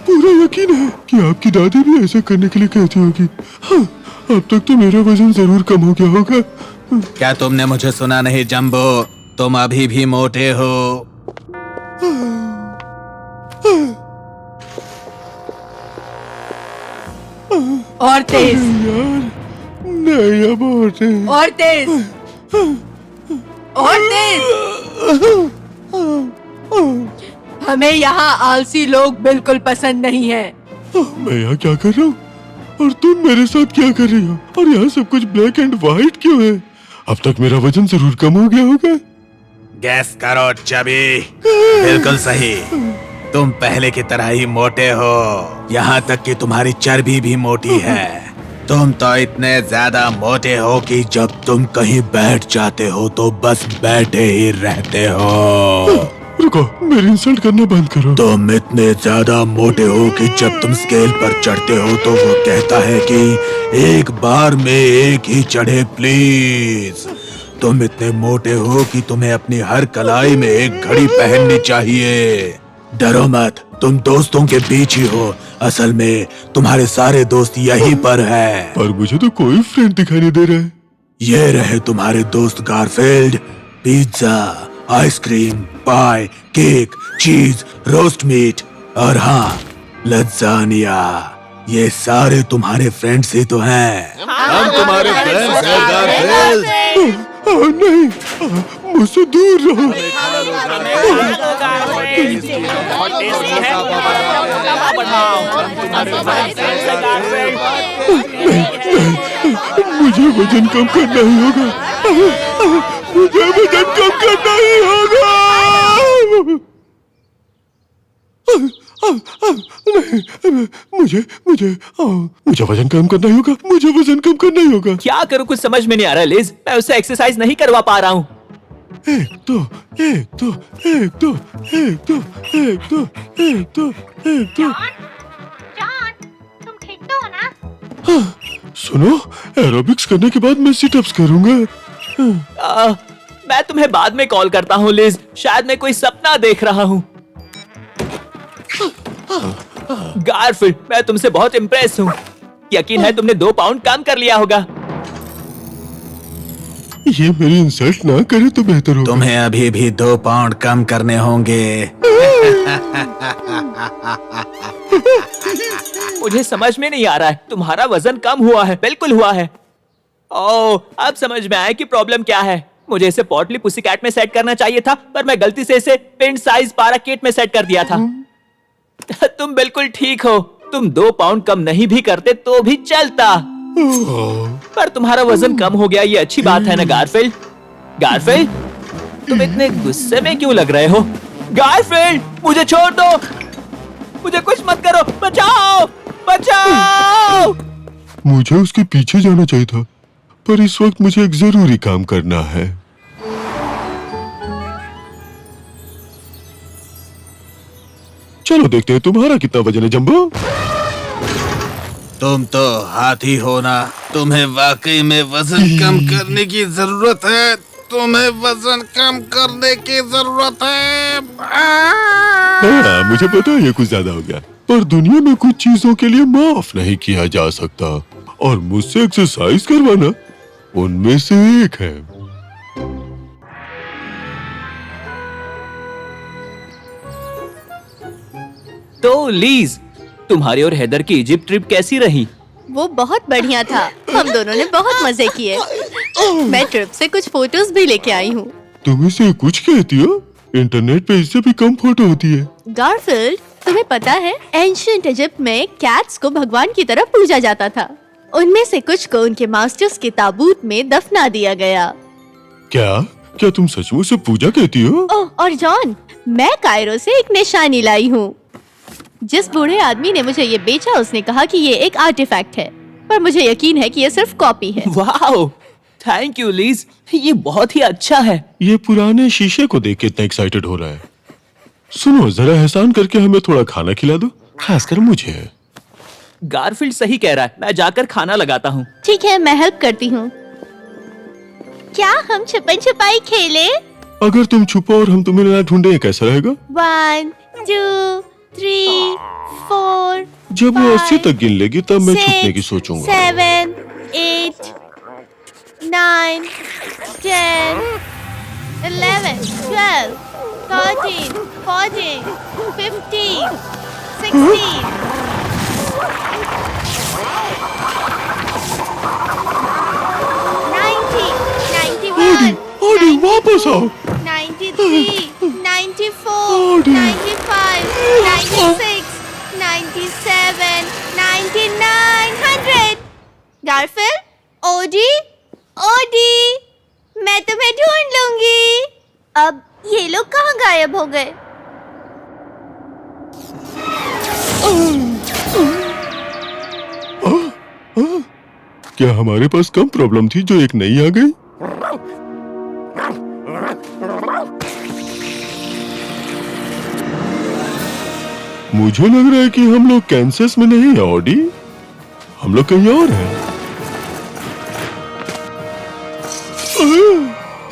पूरा यकीन है कि आपकी दादी भी ऐसा करने के लिए कहती होगी। हाँ, अब तक तो मेरा वजन जरूर कम हो गया होगा। क्या तुमने मुझे सुना नहीं जंबो? तुम अभी भी मोटे हो। और तेज, यार नहीं, अब और तेज, और तेज। हमें यहाँ आलसी लोग बिल्कुल पसंद नहीं है। मैं यहाँ क्या कर रहा हूँ और तुम मेरे साथ क्या कर रही हो? और यहाँ सब कुछ ब्लैक एंड व्हाइट क्यों है? अब तक मेरा वजन जरूर कम हो गया होगा। गैस करो चबी। बिल्कुल सही, तुम पहले की तरह ही मोटे हो। यहाँ तक कि तुम्हारी चर्बी भी मोटी है। तुम तो इतने ज्यादा मोटे हो कि जब तुम कहीं बैठ जाते हो तो बस बैठे ही रहते हो। रुको, मेरी इंसल्ट करना बंद करो। तुम इतने ज्यादा मोटे हो कि जब तुम स्केल पर चढ़ते हो तो वो कहता है कि एक बार में एक ही चढ़े प्लीज। तुम इतने मोटे हो कि तुम्हें अपनी हर कलाई में एक घड़ी पहननी चाहिए। डरो मत, तुम दोस्तों के बीच ही हो। असल में तुम्हारे सारे दोस्त यहीं पर है। पर मुझे तो कोई फ्रेंड दिखाई नहीं दे रहा है। ये रहे तुम्हारे दोस्त गारफील्ड। पिज्जा, आइसक्रीम, पाई, केक, चीज, रोस्ट मीट और हाँ, लज़ानिया। ये सारे तुम्हारे फ्रेंड्स ही तो हैं। हम तुम्हारे फ्रेंड्स हैं गारफील्ड। नहीं, मुझसे दूर रहो। मुझे वजन कम करना ही होगा। मुझे वजन कम करना ही होगा। नहीं, मुझे वजन कम करना ही होगा। मुझे वजन कम करना ही होगा। क्या करूं, कुछ समझ में नहीं आ रहा है लिज। मैं उससे एक्सरसाइज नहीं करवा पा रहा हूँ। 1 2 1 2 1 2 1 2 1 2 1 2 1 2। जॉन, तुम ठीक तो हो ना? हाँ, सुनो, एरोबिक्स करने के बाद मैं सिटअप्स करूंगा। मैं तुम्हें बाद में कॉल करता हूँ लिज। शायद मैं कोई सपना देख रहा हूँ। गारफील्ड, मैं तुमसे बहुत इम्प्रेस हूँ। यकीन है तुमने 2 पाउंड कम कर लिया होगा। ये मेरी इंसल्ट ना करे तो बेहतर होगा। तुम्हें अभी भी 2 पाउंड कम करने होंगे। मुझे समझ में नहीं आ रहा है। तुम्हारा वजन कम हुआ है, बिल्कुल हुआ है। ओह, अब समझ में आया कि प्रॉब्लम क्या है। मुझे इसे पॉटली पुसीकैट में सेट करना चाहिए था, पर मैं गलती से इसे पिंड साइज पाराकीट में सेट कर दिया था। तुम बिल्कुल ठीक हो। तुम 2 पाउंड कम नहीं भी करते तो भी चलता, पर तुम्हारा वजन कम हो गया, ये अच्छी बात है ना गारफील्ड? गारफील्ड, तुम इतने गुस्से में क्यों लग रहे हो? गारफील्ड, मुझे छोड़ दो। मुझे कुछ मत करो। बचाओ, बचाओ। मुझे उसके पीछे जाना चाहिए था, पर इस वक्त मुझे एक जरूरी काम करना है। चलो देखते हैं तुम्हारा कितना वजन है जंबो। तुम तो हाथी हो ना, तुम्हें वाकई में वजन कम करने की जरूरत है। तुम्हें वजन कम करने की जरूरत है। हाँ, मुझे पता है ये कुछ ज्यादा हो गया, पर दुनिया में कुछ चीजों के लिए माफ नहीं किया जा सकता, और मुझसे एक्सरसाइज करवाना उनमें से एक है। तो लीज, तुम्हारी और हैदर की इजिप्ट ट्रिप कैसी रही? वो बहुत बढ़िया था। हम दोनों ने बहुत मजे किए। मैं ट्रिप से कुछ फोटोज भी लेके आई हूँ। तुम इसे कुछ कहती हो? इंटरनेट पे इससे भी कम फोटो होती है। गारफील्ड, तुम्हें पता है एंशिएंट इजिप्ट में कैट्स को भगवान की तरह पूजा जाता था। उनमें से कुछ को उनके मास्टर्स के ताबूत में दफना दिया गया। क्या क्या तुम सचमुच से पूजा कहती हो? ओह, और जॉन, मैं कायरो से एक निशानी लाई हूँ। जिस बूढ़े आदमी ने मुझे ये बेचा उसने कहा कि ये एक आर्टिफैक्ट है, पर मुझे यकीन है कि ये सिर्फ कॉपी है। वाओ, थैंक यू लीज, ये बहुत ही अच्छा है। ये पुराने शीशे को देख के इतना एक्साइटेड हो रहा है। सुनो, जरा एहसान करके हमें थोड़ा खाना खिला दो, खासकर मुझे। गारफील्ड सही कह रहा है, मैं जाकर खाना लगाता हूँ। ठीक है, मैं हेल्प करती हूँ। क्या हम छुपन छुपाई खेले? अगर तुम छुपो और हम तुम्हें ना ढूंढे, कैसा रहेगा? 1 2 3 4 जब वो 80 तक गिन लेगी तब मैं छुपने की 6 सोचूंगा। 7 8 9 10 11 12 13 14 15 16 91 ओडी, वापस आओ। 93 94 ओडी। 95 96 97 99 100। गारफील्ड, ओडी, ओडी, मैं तुम्हें ढूंढ लूंगी। अब ये लोग कहाँ गायब हो गए? क्या हमारे पास कम प्रॉब्लम थी जो एक नई आ गई? मुझे लग रहा है कि हम लोग कैंसस में नहीं है ऑडी, हम लोग कहीं और हैं।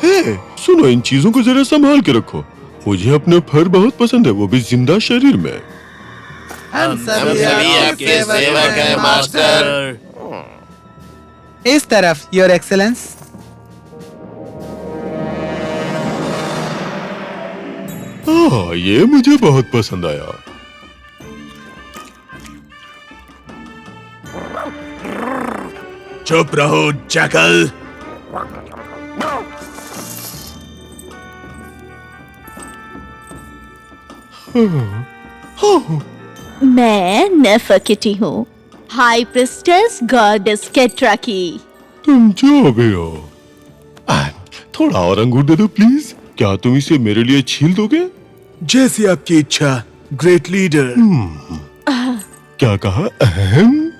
हे, सुनो, इन चीजों को जरा संभाल के रखो। मुझे अपने फर बहुत पसंद है, वो भी जिंदा शरीर में। हम सभी आपके सेवक हैं मास्टर। इस तरफ, योर एक्सेलेंस। हाँ, ये मुझे बहुत पसंद आया। चुप रहो जैकल। मैं नेफरकिटी हूँ, हाई प्रिस्टेस गॉडेस केट्रा की। तुम जो भी हो। थोड़ा और अंगूर दे दो प्लीज। क्या तुम इसे मेरे लिए छील दोगे? जैसी आपकी इच्छा, ग्रेट लीडर। क्या कहा? अहम।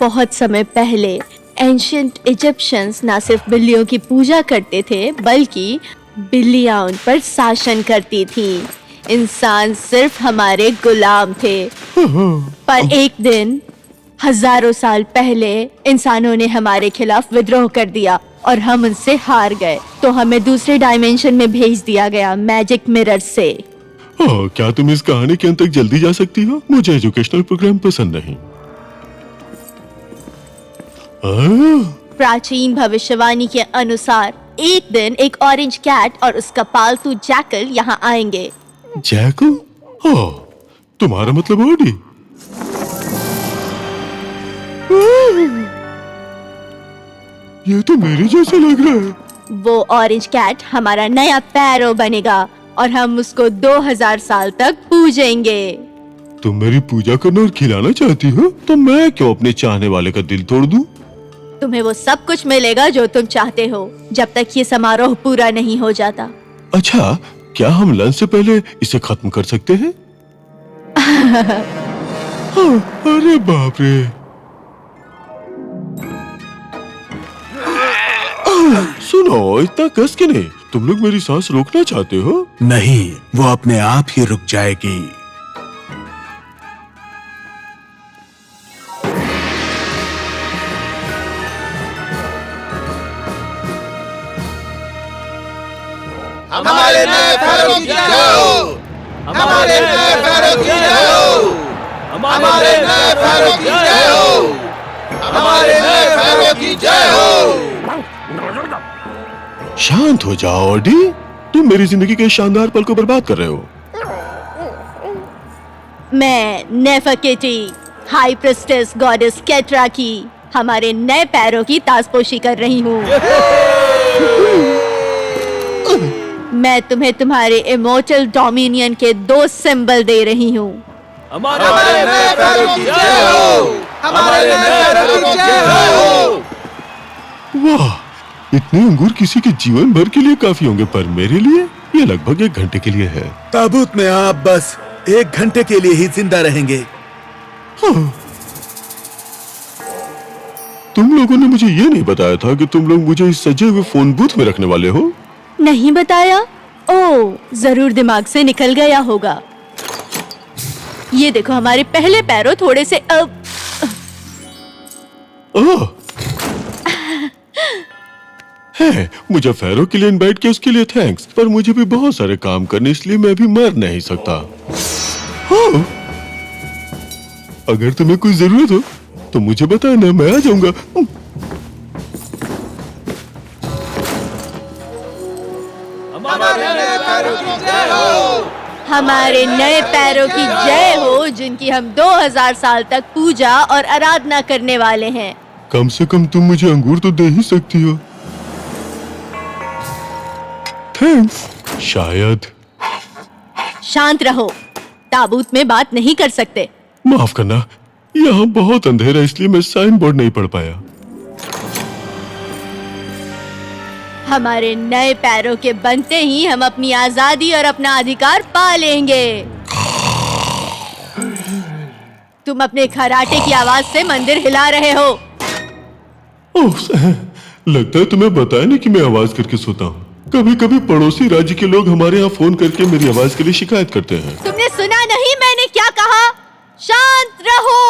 बहुत समय पहले एंशिएंट इजिप्शियंस न सिर्फ बिल्लियों की पूजा करते थे, बल्कि बिल्लियां उन पर शासन करती थीं। इंसान सिर्फ हमारे गुलाम थे। पर एक दिन, हजारों साल पहले, इंसानों ने हमारे खिलाफ विद्रोह कर दिया और हम उनसे हार गए। तो हमें दूसरे डायमेंशन में भेज दिया गया मैजिक मिरर से। क्या तुम इस कहानी के अंत तक जल्दी जा सकती हो? मुझे एजुकेशनल प्रोग्राम पसंद नहीं। प्राचीन भविष्यवाणी के अनुसार एक दिन एक ऑरेंज कैट और उसका पालतू जैकल यहाँ आएंगे। जैकल? तुम्हारा मतलब ओडी? ये तो मेरे जैसा लग रहा है। वो ऑरेंज कैट हमारा नया पैरो बनेगा और हम उसको 2000 साल तक पूजेंगे। तुम मेरी पूजा करना और खिलाना चाहती हो, तो मैं क्यों अपने चाहने वाले का दिल तोड़ दूं? तुम्हें वो सब कुछ मिलेगा जो तुम चाहते हो, जब तक ये समारोह पूरा नहीं हो जाता। अच्छा, क्या हम लंच से पहले इसे खत्म कर सकते हैं? अरे बाप रे। सुनो, इतना कस के नहीं। तुम लोग मेरी सांस रोकना चाहते हो? नहीं, वो अपने आप ही रुक जाएगी। हमारे नए पैरों की जय हो, हमारे नए पैरों की जय हो, हमारे नए पैरों की जय हो, हमारे नए पैरों की जय हो। शांत हो जाओ ऑडी, तुम मेरी जिंदगी के शानदार पल को बर्बाद कर रहे हो। मैं नेफरकेटी, हाई प्रिस्टेस गॉडेस केट्रा की हमारे नए पैरों की ताजपोशी कर रही हूँ। मैं तुम्हें तुम्हारे इमोर्टल डोमिनियन के 2 सिंबल दे रही हूँ। हमारे नए पैरों की जय हो, हमारे नए पैरों की जय हो। वाह, इतने अंगूर किसी के जीवन भर के लिए काफी होंगे, पर मेरे लिए ये लगभग 1 घंटे के लिए है। ताबूत में आप बस 1 घंटे के लिए ही जिंदा रहेंगे। हाँ। तुम लोगों ने मुझे ये नहीं बताया था कि तुम लोग मुझे इस सजे हुए फोन बूथ में रखने वाले हो। नहीं बताया? ओह, जरूर दिमाग से निकल गया होगा। ये देखो, हमारे पहले पैरों थोड़े से है, मुझे फैरो के लिए इनवाइट किया, उसके लिए थैंक्स, पर मुझे भी बहुत सारे काम करने, इसलिए मैं भी मर नहीं सकता। हाँ। अगर तुम्हें कोई जरूरत हो तो मुझे बताना, मैं आ जाऊंगा। हमारे नए पैरों की जय हो, हमारे नए पैरों की जय हो, जिनकी हम 2000 साल तक पूजा और आराधना करने वाले हैं। कम से कम तुम मुझे अंगूर तो दे ही सकती हो। थैंक्स। शायद। शांत रहो, ताबूत में बात नहीं कर सकते। माफ करना, यहाँ बहुत अंधेरा, इसलिए मैं साइन बोर्ड नहीं पढ़ पाया। हमारे नए पैरों के बनते ही हम अपनी आजादी और अपना अधिकार पा लेंगे। तुम अपने खराटे की आवाज से मंदिर हिला रहे हो। ओह, लगता है तुम्हें बताया नहीं कि मैं आवाज करके सोता हूँ। कभी कभी पड़ोसी राज्य के लोग हमारे यहाँ फोन करके मेरी आवाज के लिए शिकायत करते हैं। तुमने सुना नहीं मैंने क्या कहा? शांत रहो।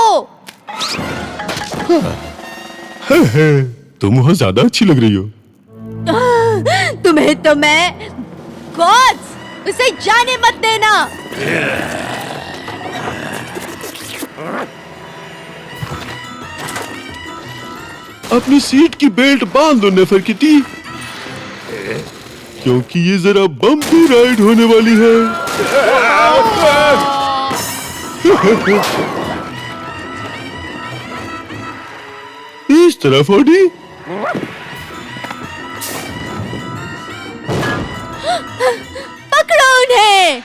तुम वहाँ ज्यादा अच्छी लग रही हो। तुम्हें तो मैं गॉड्स, उसे जाने मत देना। अपनी सीट की बेल्ट बांध दो नेफरकिटी, क्योंकि ये जरा बम्पी राइड होने वाली है। इस तरफ ऑडी। पकड़ो उन्हें।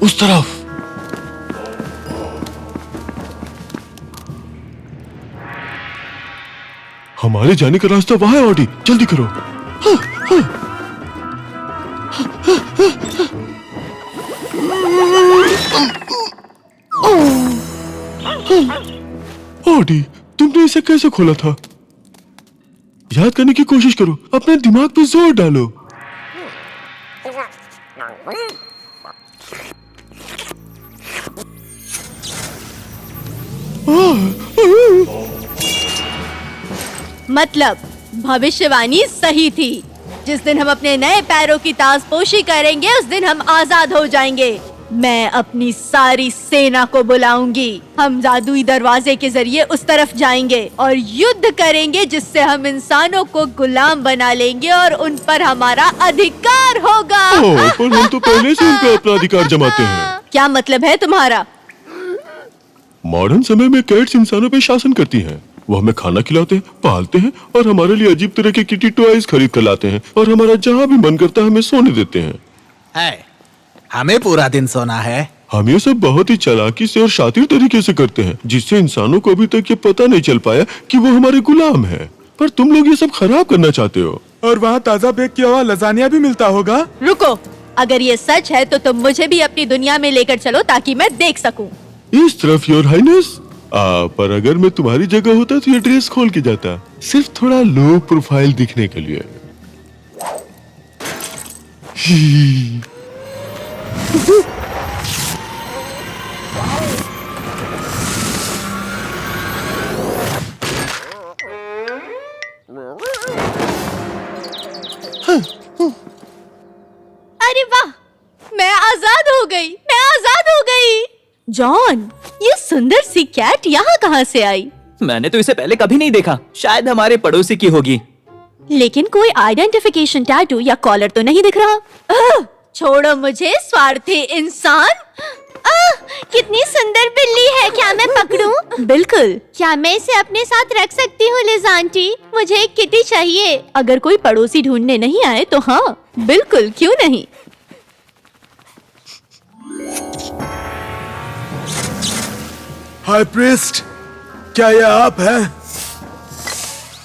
उस तरफ। हमारे जाने का रास्ता वहां है ऑडी, जल्दी करो। ऑडी, तुमने इसे कैसे खोला था? याद करने की कोशिश करो, अपने दिमाग पे जोर डालो। मतलब भविष्यवाणी सही थी। जिस दिन हम अपने नए पैरों की ताजपोशी करेंगे, उस दिन हम आजाद हो जाएंगे। मैं अपनी सारी सेना को बुलाऊंगी। हम जादुई दरवाजे के जरिए उस तरफ जाएंगे और युद्ध करेंगे, जिससे हम इंसानों को गुलाम बना लेंगे और उन पर हमारा अधिकार होगा। पर हम तो पहले से उन पर अपना अधिकार जमाते हैं। क्या मतलब है तुम्हारा? मॉडर्न समय में कैट्स इंसानों पे शासन करती हैं। वो हमें खाना खिलाते हैं, पालते हैं और हमारे लिए अजीब तरह के किटी टॉयज खरीद कर लाते हैं और हमारा जहाँ भी मन करता है हमें सोने देते हैं। है, हमें पूरा दिन सोना है। हम ये सब बहुत ही चालाकी से और शातिर तरीके से करते हैं, जिससे इंसानों को अभी तक ये पता नहीं चल पाया कि वो हमारे गुलाम हैं। पर तुम लोग ये सब खराब करना चाहते हो। और वहाँ ताज़ा बेक किया हुआ लजानिया भी मिलता होगा। रुको, अगर ये सच है तो तुम मुझे भी अपनी दुनिया में लेकर चलो ताकि मैं देख सकूं। इस तरफ योर हाइनेस। पर अगर मैं तुम्हारी जगह होता तो ये ड्रेस खोल के जाता, सिर्फ थोड़ा लो प्रोफाइल दिखने के लिए। अरे वाह, मैं आजाद हो गई, मैं आजाद हो गई। जॉन, ये सुंदर सी कैट यहाँ कहाँ से आई? मैंने तो इसे पहले कभी नहीं देखा, शायद हमारे पड़ोसी की होगी। लेकिन कोई आइडेंटिफिकेशन टैटू या कॉलर तो नहीं दिख रहा। छोड़ो मुझे, स्वार्थी इंसान। कितनी सुंदर बिल्ली है, क्या मैं पकड़ूं? बिल्कुल। क्या मैं इसे अपने साथ रख सकती हूँ लिज आंटी? मुझे एक किटी चाहिए। अगर कोई पड़ोसी ढूंढने नहीं आए तो हाँ, बिल्कुल, क्यों नहीं। हाई प्रीस्ट, क्या ये आप हैं?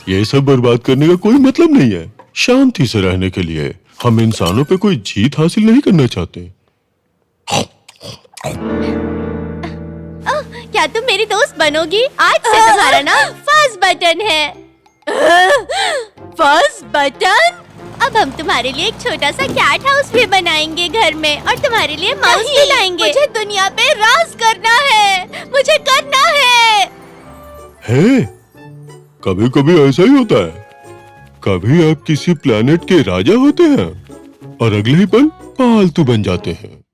ये सब बर्बाद करने का कोई मतलब नहीं है। शांति से रहने के लिए हम इंसानों पे कोई जीत हासिल नहीं करना चाहते। क्या तुम मेरी दोस्त बनोगी? आज से तुम्हारा नाम फर्स्ट बटन है। First button? अब हम तुम्हारे लिए एक छोटा सा कैट हाउस भी बनाएंगे घर में, और तुम्हारे लिए माउस भी लाएंगे। मुझे दुनिया पे राज करना है, मुझे करना है। कभी कभी ऐसा ही होता है। कभी आप किसी प्लेनेट के राजा होते हैं और अगले ही पल पालतू बन जाते हैं।